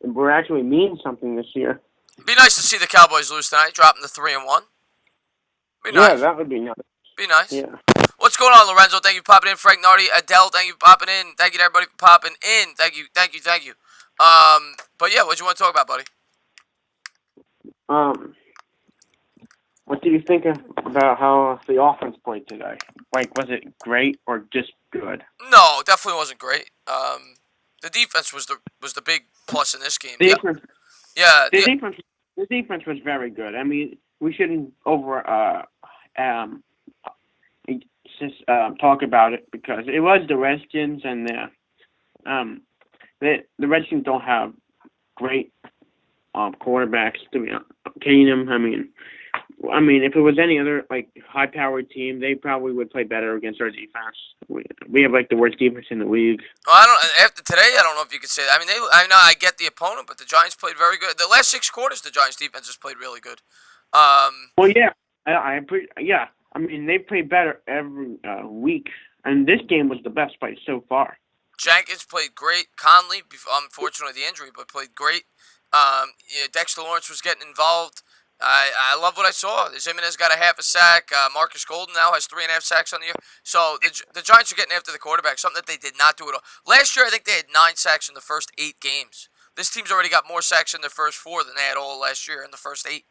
We're actually mean something this year. It'd be nice to see the Cowboys lose tonight, dropping to 3-1. Be nice. Yeah, that would be nice. Be nice. Yeah. What's going on, Lorenzo? Thank you for popping in. Frank Nardi, Adele, thank you for popping in. Thank you to everybody for popping in. Thank you. But yeah, what do you want to talk about, buddy? What did you think about how the offense played today? Was it great or just good? No, definitely wasn't great. The defense was the big plus in this game. The defense was very good. I mean, we shouldn't talk about it because it was the Redskins and the Redskins don't have great quarterbacks. Keenum. I mean, if it was any other high-powered team, they probably would play better against our defense. We have the worst defense in the league. Well, after today, I don't know if you could say that. I mean, I get the opponent, but the Giants played very good. The last 6 quarters, the Giants defense has played really good. Well, yeah, I mean, they play better every week, and this game was the best fight so far. Jenkins played great. Conley, unfortunately the injury, but played great. Dexter Lawrence was getting involved. I love what I saw. Jimenez got a half a sack. Marcus Golden now has 3.5 sacks on the year. So the Giants are getting after the quarterback, something that they did not do at all. Last year, I think they had 9 sacks in the first 8 games. This team's already got more sacks in their first 4 than they had all last year in the first 8.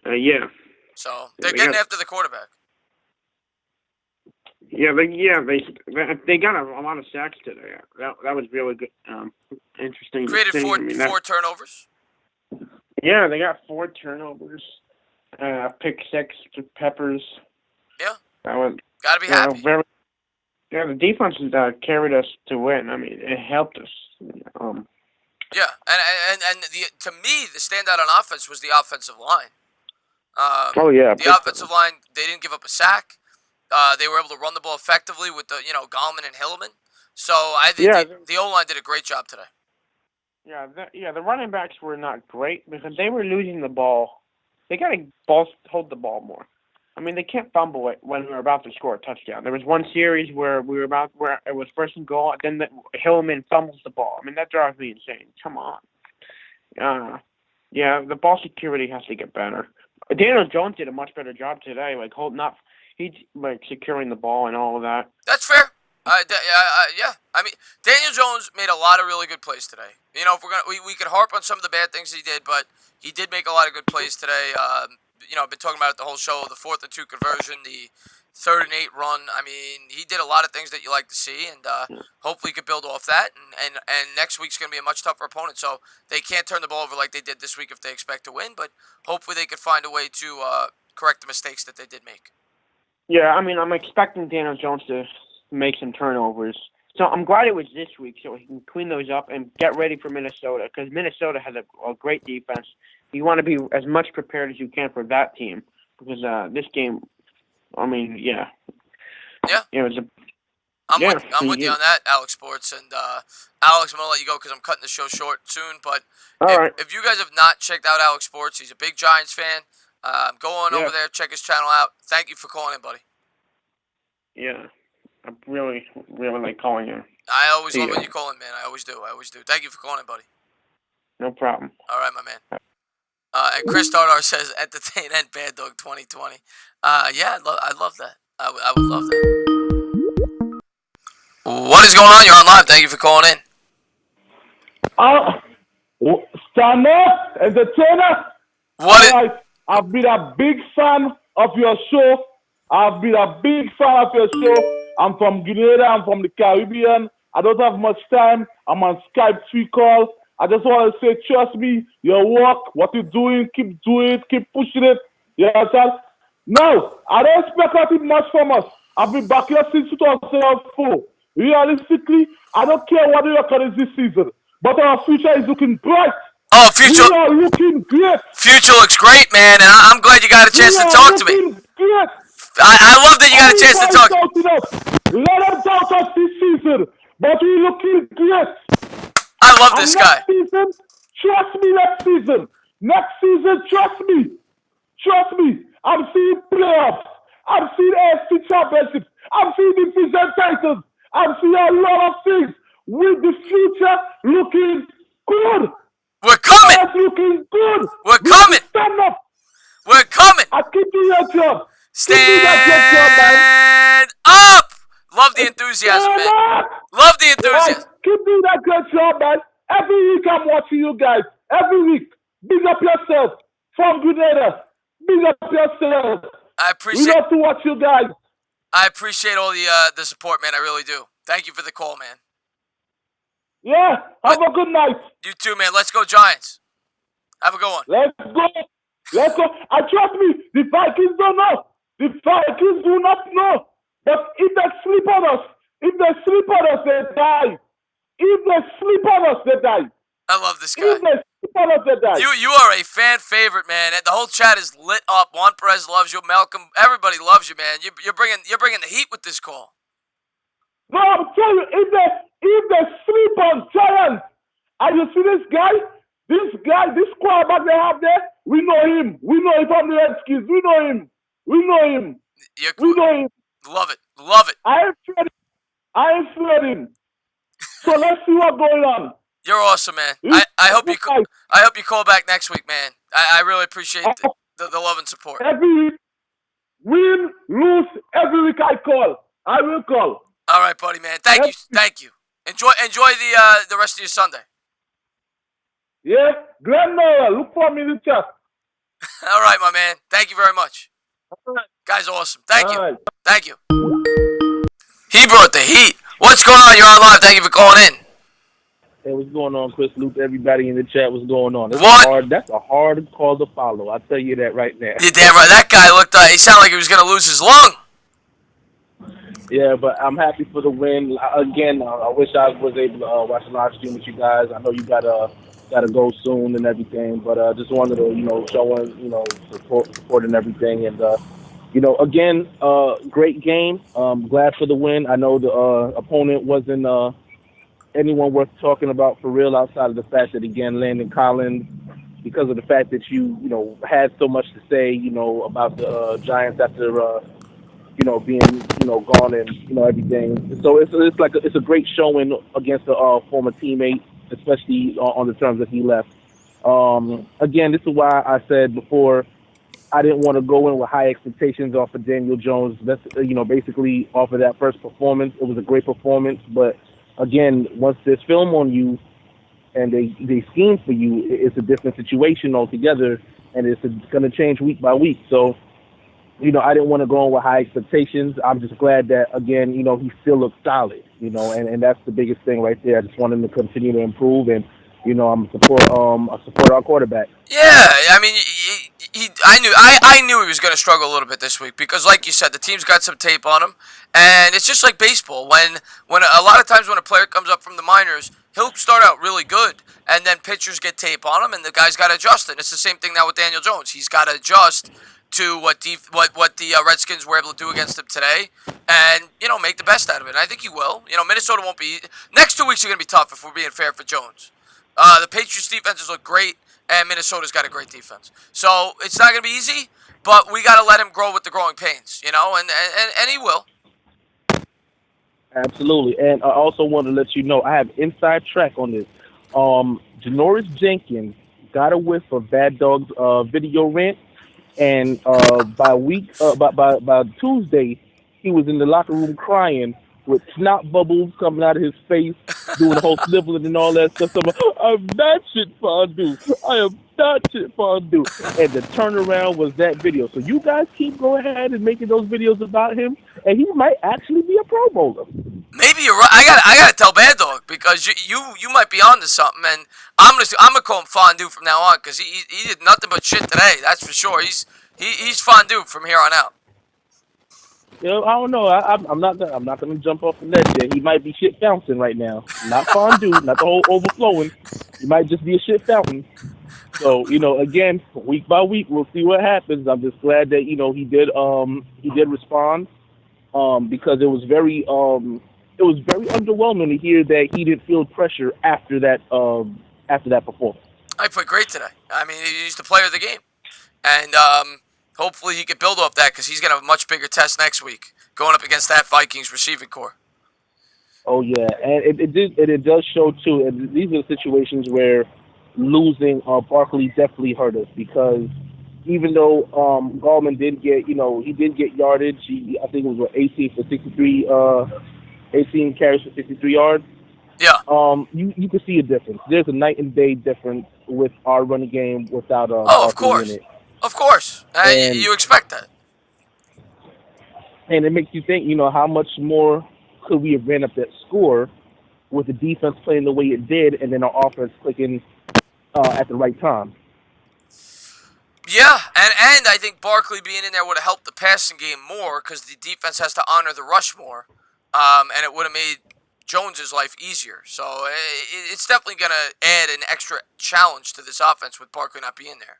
Yeah. So they're getting after the quarterback. Yeah, they got a lot of sacks today. That was really good. Interesting. Created 4 turnovers. Yeah, they got 4 turnovers. Pick 6 to Peppers. Yeah. That was gotta be happy. The defense carried us to win. I mean, it helped us. Yeah, and to me, the standout on offense was the offensive line. The offensive line, they didn't give up a sack. They were able to run the ball effectively with Gallman and Hillman. So I think the O-line did a great job today. Yeah, the running backs were not great because they were losing the ball. They got to hold the ball more. I mean, they can't fumble it when we were about to score a touchdown. There was one series where it was 1st and goal, and then Hillman fumbles the ball. I mean, that drives me insane. Come on. The ball security has to get better. Daniel Jones did a much better job today, he's securing the ball and all of that. That's fair. Yeah. I mean, Daniel Jones made a lot of really good plays today. You know, if we could harp on some of the bad things he did, but he did make a lot of good plays today. I've been talking about it the whole show. The 4th and 2 conversion, the 3rd and 8 run. I mean, he did a lot of things that you like to see, and hopefully he could build off that. And next week's going to be a much tougher opponent, so they can't turn the ball over like they did this week if they expect to win. But hopefully they could find a way to correct the mistakes that they did make. Yeah, I mean, I'm expecting Daniel Jones to make some turnovers. So I'm glad it was this week so he can clean those up and get ready for Minnesota because Minnesota has a great defense. you want to be as much prepared as you can for that team because this game, I mean, yeah. It was a. I'm with you on that, Alex Sports. And Alex, I'm going to let you go because I'm cutting the show short soon. But if you guys have not checked out Alex Sports, he's a big Giants fan. Go on over there, check his channel out. Thank you for calling in, buddy. Yeah. I really, really like calling you. I always love when you call in, man. I always do. Thank you for calling in, buddy. No problem. All right, my man. And Chris Dardar says, entertain and Bad Dog 2020. Yeah, I'd love that. I would love that. What is going on? You're on live. Thank you for calling in. Stand up, entertainer. What? I've been a big fan of your show. I'm from Grenada. I'm from the Caribbean. I don't have much time. I'm on Skype 3 call. I just want to say, trust me, your work, what you're doing, keep doing it, keep pushing it. You understand? No, I don't expect nothing much from us. I've been back here since 2004. Realistically, I don't care what the record is this season, but our future is looking bright. Oh, future. We are looking great. Future looks great, man, and I'm glad you got a chance to talk to me. Great. I love that you got a chance to talk. Let them doubt us this season, but we're looking great. I love this guy. Trust me, next season, trust me. I'm seeing playoffs. I'm seeing AFC championships. I'm seeing division titles. I'm seeing a lot of things. With the future looking good. We're coming. It's looking good. We're coming. Stand up. We're coming. I keep doing your job. Stand up. Love the enthusiasm, man. Love the enthusiasm. Keep doing that great job, man. Every week I'm watching you guys. Every week. Big up yourself. From Grenada. Big up yourself. I appreciate. We love to watch you guys. I appreciate all the support, man. I really do. Thank you for the call, man. Yeah. Have a good night. You too, man. Let's go Giants. Have a good one. Let's go. And trust me, the Vikings don't know. The Vikings do not know. But if they sleep on us, they die. If they sleep on us, they die. I love this guy. If they sleep on us, they die. You are a fan favorite, man. The whole chat is lit up. Juan Perez loves you. Malcolm, everybody loves you, man. You're bringing the heat with this call. No, I'm telling you, if they sleep on Giants, and you see this guy, this quarterback they have there, we know him. We know him from the Redskins. We know him. We know him. Love it. I ain't feared him. So let's see what's going on. You're awesome, man. I hope you call back next week, man. I really appreciate the love and support. Every week, win, lose, every week I call. I will call. All right, buddy, man. Thank you. Enjoy the rest of your Sunday. Yeah, Grandma, look for me in the chat. All right, my man. Thank you very much. Guy's awesome. Thank you. He brought the heat. What's going on? You're on live. Thank you for calling in. Hey, what's going on, Chris Luke? Everybody in the chat, what's going on? That's a hard call to follow. I'll tell you that right now. You're damn right. That guy looked he sounded like he was going to lose his lung. Yeah, but I'm happy for the win. Again, I wish I was able to watch the live stream with you guys. I know you gotta go soon and everything, but just wanted to, show support and everything. And, again, great game. Glad for the win. I know the opponent wasn't anyone worth talking about for real outside of the fact that, again, Landon Collins, because of the fact that you had so much to say, about the Giants after, being, gone and, everything. So it's a great showing against a former teammate, especially on the terms that he left. Again, this is why I said before, I didn't want to go in with high expectations off of Daniel Jones. That's, basically off of that first performance. It was a great performance, but again, once there's film on you and they scheme for you, it's a different situation altogether, and it's going to change week by week. So, I didn't want to go in with high expectations. I'm just glad that, again, he still looks solid, and that's the biggest thing right there. I just want him to continue to improve, and, I support our quarterback. Yeah, I mean, I knew he was going to struggle a little bit this week because, like you said, the team's got some tape on him, and it's just like baseball. When a lot of times when a player comes up from the minors, he'll start out really good, and then pitchers get tape on him, and the guy's got to adjust. And it's the same thing now with Daniel Jones. He's got to adjust to what the Redskins were able to do against him today, and make the best out of it. And I think he will. Minnesota won't be. Next 2 weeks are going to be tough if we're being fair for Jones. The Patriots defenses look great, and Minnesota's got a great defense. So it's not going to be easy, but we got to let him grow with the growing pains, and he will. Absolutely. And I also want to let you know I have inside track on this. Janoris Jenkins got a whiff of Bad Dog's video rant, and by Tuesday he was in the locker room crying with snot bubbles coming out of his face, doing the whole sniveling and all that stuff. So I'm not shit fondue. I am not shit fondue. And the turnaround was that video. So you guys keep going ahead and making those videos about him, and he might actually be a Pro Bowler. Maybe you're right. I gotta tell Bad Dog, because you might be onto something, and I'm gonna call him fondue from now on, because he did nothing but shit today. That's for sure. He's fondue from here on out. I don't know. I'm not gonna jump off the ledge there. He might be shit fountain right now, not fondue, not the whole overflowing. He might just be a shit fountain. So again, week by week, we'll see what happens. I'm just glad that he did respond, because it was very underwhelming to hear that he didn't feel pressure after that performance. I played great today. I mean, he's the player of the game, and hopefully he can build up that, because he's gonna have a much bigger test next week going up against that Vikings receiving core. Oh yeah, and it does show too. And these are situations where losing Barkley definitely hurt us, because even though Gallman did get he did get yardage. I think it was 18 for 63, 18 carries for 63 yards. Yeah. You can see a difference. There's a night and day difference with our running game without of course. in it. Of course. And you expect that. And it makes you think, how much more could we have ran up that score with the defense playing the way it did, and then our offense clicking at the right time. Yeah, and I think Barkley being in there would have helped the passing game more, because the defense has to honor the rush more, and it would have made Jones's life easier. So it's definitely going to add an extra challenge to this offense with Barkley not being there.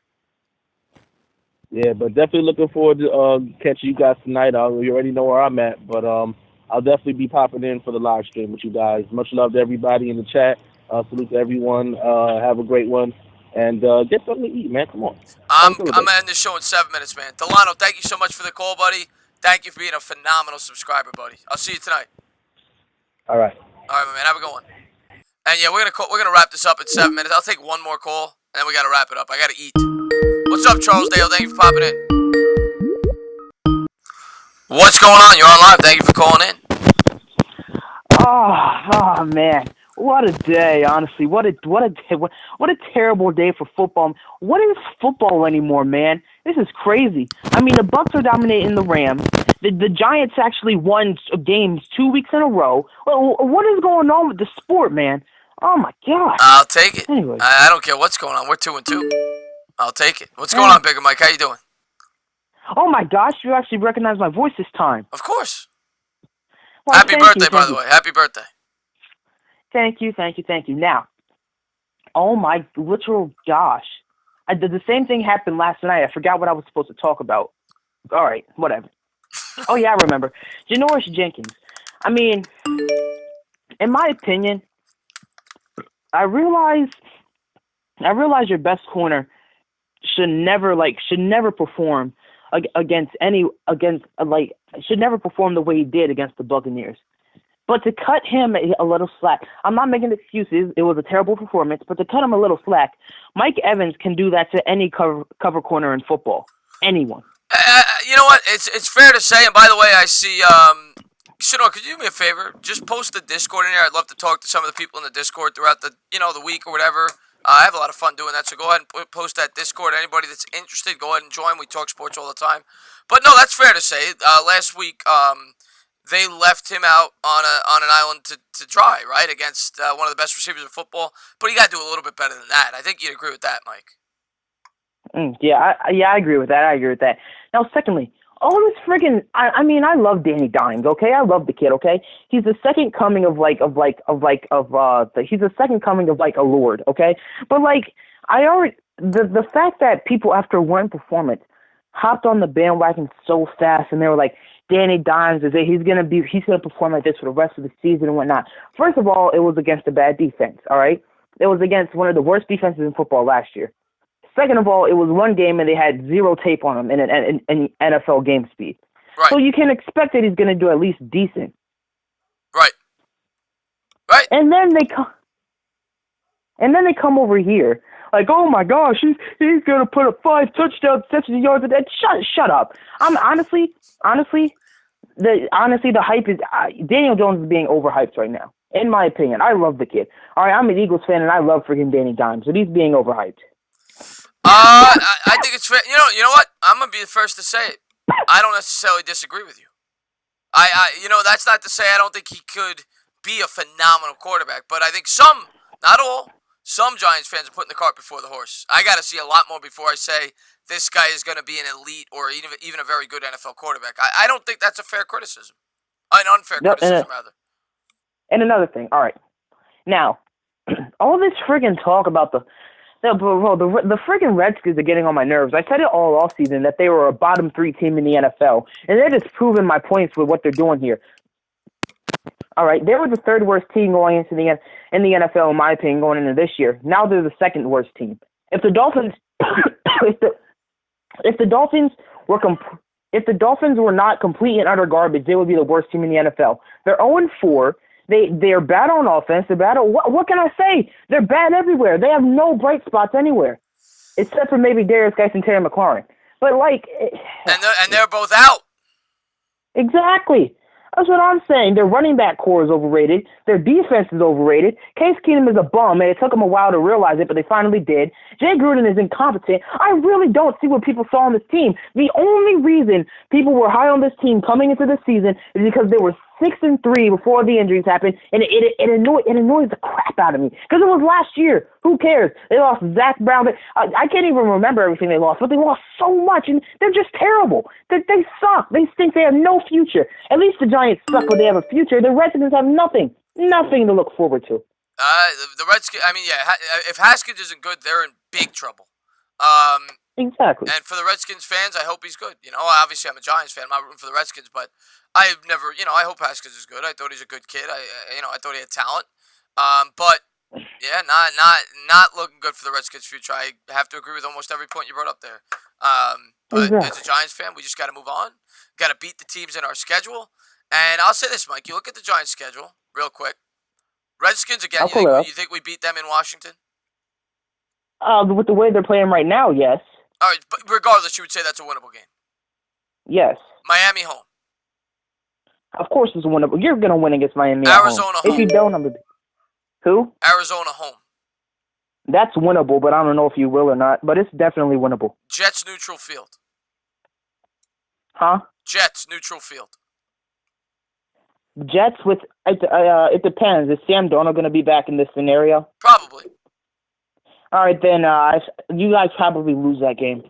Yeah, but definitely looking forward to catching you guys tonight. You already know where I'm at, but I'll definitely be popping in for the live stream with you guys. Much love to everybody in the chat. Salute to everyone. Have a great one. And get something to eat, man. Come on. I'm going to end this show in 7 minutes, man. Delano, thank you so much for the call, buddy. Thank you for being a phenomenal subscriber, buddy. I'll see you tonight. All right. All right, my man. Have a good one. And yeah, we're gonna wrap this up in 7 minutes. I'll take one more call, and then we got to wrap it up. I got to eat. What's up, Charles Dale? Thank you for popping in. What's going on? You're on live. Thank you for calling in. Oh man, what a day! Honestly, what a terrible day for football. What is football anymore, man? This is crazy. I mean, the Bucks are dominating the Rams. The Giants actually won games 2 weeks in a row. What is going on with the sport, man? Oh my God! I'll take it. Anyway. I don't care what's going on. We're 2-2. I'll take it. What's going on, Bigger Mike? How you doing? Oh my gosh, you actually recognize my voice this time. Of course. Well, Happy birthday, by the way. Happy birthday. Thank you. Now, oh my literal gosh. The same thing happened last night. I forgot what I was supposed to talk about. All right, whatever. Oh yeah, I remember. Janoris Jenkins. I mean, in my opinion, I realize your best corner should never perform should never perform the way he did against the Buccaneers. But to cut him a little slack, I'm not making excuses. It was a terrible performance, but to cut him a little slack, Mike Evans can do that to any cover corner in football. Anyone. You know what? It's fair to say, and by the way, I see, Shador, could you do me a favor? Just post the Discord in there. I'd love to talk to some of the people in the Discord throughout the week or whatever. I have a lot of fun doing that, so go ahead and post that Discord. Anybody that's interested, go ahead and join. We talk sports all the time. But no, that's fair to say. Last week, they left him out on an island to dry, right, against one of the best receivers in football. But he got to do a little bit better than that. I think you'd agree with that, Mike. Yeah, I agree with that. Now, secondly, all this friggin' I mean, I love Danny Dimes, okay? I love the kid, okay? He's the second coming of he's the second coming of like a lord, okay? But like the fact that people after one performance hopped on the bandwagon so fast and they were like, Danny Dimes he's gonna perform like this for the rest of the season and whatnot. First of all, it was against a bad defense, all right? It was against one of the worst defenses in football last year. Second of all, it was one game and they had zero tape on him in an NFL game speed. Right. So you can expect that he's going to do at least decent. Right. Right. And then they come over here like, oh my gosh, he's going to put up 5 touchdowns, 70 yards. Shut up. I'm honestly, the hype is Daniel Jones is being overhyped right now. In my opinion, I love the kid. All right, I'm an Eagles fan and I love freaking Danny Dimes, but he's being overhyped. I think it's fair. You know what? I'm gonna be the first to say it. I don't necessarily disagree with you. That's not to say I don't think he could be a phenomenal quarterback, but I think some, not all, some Giants fans are putting the cart before the horse. I got to see a lot more before I say this guy is going to be an elite or even a very good NFL quarterback. I don't think that's a fair criticism, an unfair criticism rather. And another thing, all right, now all this friggin' talk about the friggin' Redskins are getting on my nerves. I said it all season that they were a bottom 3 team in the NFL, and they're just proving my points with what they're doing here. All right, they were the 3rd worst team going into the NFL, in my opinion, going into this year. Now they're the 2nd worst team. If the Dolphins, if the Dolphins were not complete and utter garbage, they would be the worst team in the NFL. They're 0-4. They're bad on offense. They're bad on what can I say? They're bad everywhere. They have no bright spots anywhere, except for maybe Darius Geis and Terry McLaurin. But and they're both out. Exactly. That's what I'm saying. Their running back core is overrated. Their defense is overrated. Case Keenum is a bum, and it took them a while to realize it, but they finally did. Jay Gruden is incompetent. I really don't see what people saw on this team. The only reason people were high on this team coming into this season is because they were 6-3 before the injuries happened, and it annoys the crap out of me because it was last year. Who cares? They lost Zach Brown. I can't even remember everything they lost, but they lost so much, and they're just terrible. They suck. They stink. They have no future. At least the Giants suck, but they have a future. The Redskins have nothing to look forward to. The Redskins. I mean, yeah. If Haskins isn't good, they're in big trouble. Exactly. And for the Redskins fans, I hope he's good. Obviously I'm a Giants fan. I'm not rooting for the Redskins, but I've never, I hope Haskins is good. I thought he's a good kid. I thought he had talent. But yeah, not looking good for the Redskins' future. I have to agree with almost every point you brought up there. But as a Giants fan, we just got to move on. Got to beat the teams in our schedule. And I'll say this, Mike. You look at the Giants' schedule real quick. Redskins again. You think we beat them in Washington? With the way they're playing right now, yes. All right, but regardless, you would say that's a winnable game. Yes. Miami home. Of course it's winnable. You're going to win against Miami Arizona home. If you don't, Who? Arizona home. That's winnable, but I don't know if you will or not. But it's definitely winnable. Jets neutral field. Huh? Jets neutral field. Jets with it depends. Is Sam Darnold going to be back in this scenario? Probably. All right, then you guys probably lose that game.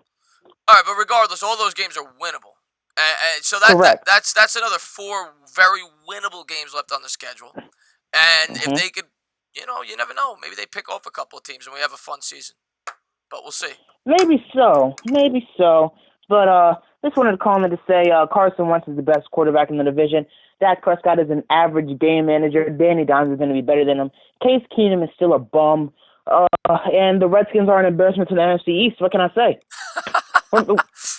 All right, but regardless, all those games are winnable. So that's another 4 very winnable games left on the schedule. And if they could, you never know. Maybe they pick off a couple of teams and we have a fun season. But we'll see. Maybe so. But just wanted to call in to say Carson Wentz is the best quarterback in the division. Dak Prescott is an average game manager. Danny Dimes is going to be better than him. Case Keenum is still a bum. And the Redskins are an embarrassment to the NFC East. What can I say?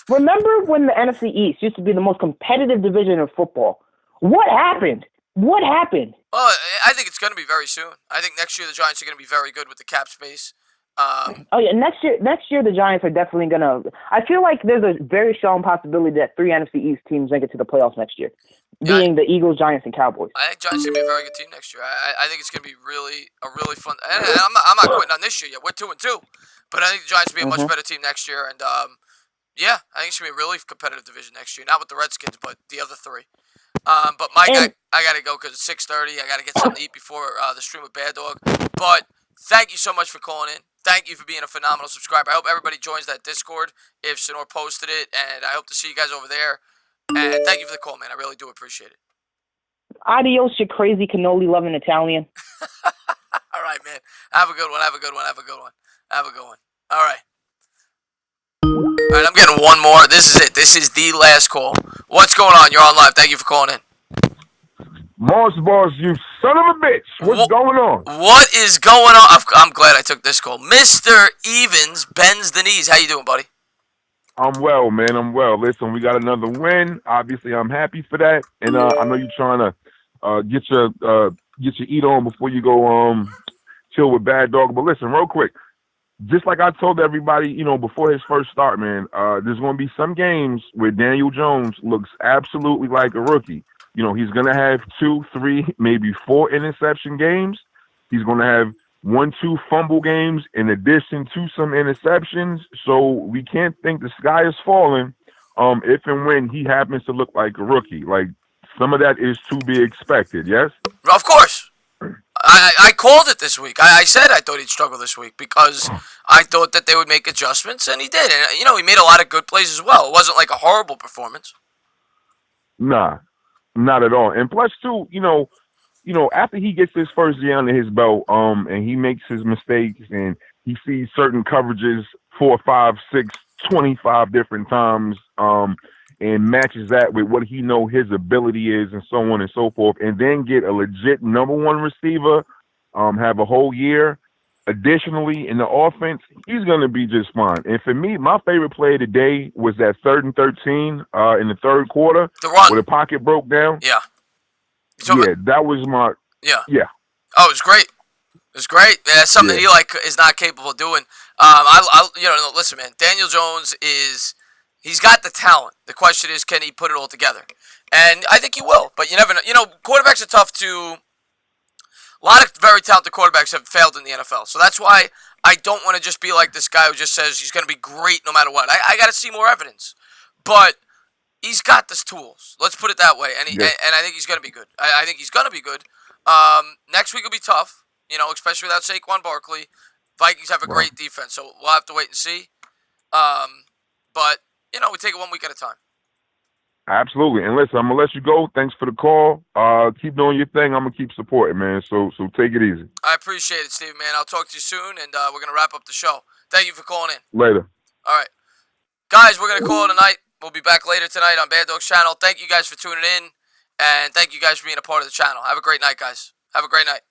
Remember when the NFC East used to be the most competitive division in football? What happened? Well, I think it's going to be very soon. I think next year the Giants are going to be very good with the cap space. Next year the Giants are definitely going to... I feel like there's a very strong possibility that 3 NFC East teams make it to the playoffs next year, being the Eagles, Giants, and Cowboys. I think Giants are going to be a very good team next year. I think it's going to be a really fun... And I'm not quitting on this year yet. We're 2-2. But I think the Giants will be a much better team next year. And, yeah, I think it's going to be a really competitive division next year. Not with the Redskins, but the other 3. But Mike, I got to go because it's 6:30. I got to get something to eat before the stream with Bad Dog. But thank you so much for calling in. Thank you for being a phenomenal subscriber. I hope everybody joins that Discord if Sonor posted it, and I hope to see you guys over there. And thank you for the call, man. I really do appreciate it. Adios, you crazy cannoli-loving Italian. All right, man. Have a good one. Have a good one. Have a good one. Have a good one. All right. All right, I'm getting one more. This is it. This is the last call. What's going on? You're on live. Thank you for calling in. Boss, you son of a bitch. What's going on? What is going on? I'm glad I took this call. Mr. Evans bends the knees. How you doing, buddy? I'm well, man. I'm well. Listen, we got another win. Obviously, I'm happy for that. And I know you're trying to get your eat on before you go chill with Bad Dog. But listen, real quick. Just like I told everybody, before his first start, man, there's going to be some games where Daniel Jones looks absolutely like a rookie. He's going to have 2, 3, maybe 4 interception games. He's going to have 1, 2 fumble games in addition to some interceptions. So we can't think the sky is falling if and when he happens to look like a rookie. Like, some of that is to be expected, yes? Of course. I called it this week. I said I thought he'd struggle this week because I thought that they would make adjustments, and he did. And, he made a lot of good plays as well. It wasn't like a horrible performance. Nah, not at all. And plus, too, after he gets his first year under his belt, and he makes his mistakes, and he sees certain coverages 4, 5, 6, 25 different times, and matches that with what he know his ability is and so on and so forth, and then get a legit number 1 receiver, have a whole year. Additionally, in the offense, he's going to be just fine. And for me, my favorite play today was that 3rd and 13 in the third quarter where the pocket broke down. Yeah. That was my – Yeah. Yeah. Oh, it was great. It was great. That's something he is not capable of doing. Listen, man. Daniel Jones he's got the talent. The question is, can he put it all together? And I think he will. But you never know. Quarterbacks are tough to. A lot of very talented quarterbacks have failed in the NFL. So that's why I don't want to just be like this guy who just says he's going to be great no matter what. I got to see more evidence. But he's got the tools. Let's put it that way. And I think he's going to be good. I think he's going to be good. Next week will be tough, especially without Saquon Barkley. Vikings have a great defense, so we'll have to wait and see. But, we take it 1 week at a time. Absolutely. And listen, I'm going to let you go. Thanks for the call. Keep doing your thing. I'm going to keep supporting, man. So take it easy. I appreciate it, Steve, man. I'll talk to you soon, and we're going to wrap up the show. Thank you for calling in. Later. All right. Guys, we're going to call it a night. We'll be back later tonight on Bad Dog's channel. Thank you guys for tuning in, and thank you guys for being a part of the channel. Have a great night, guys. Have a great night.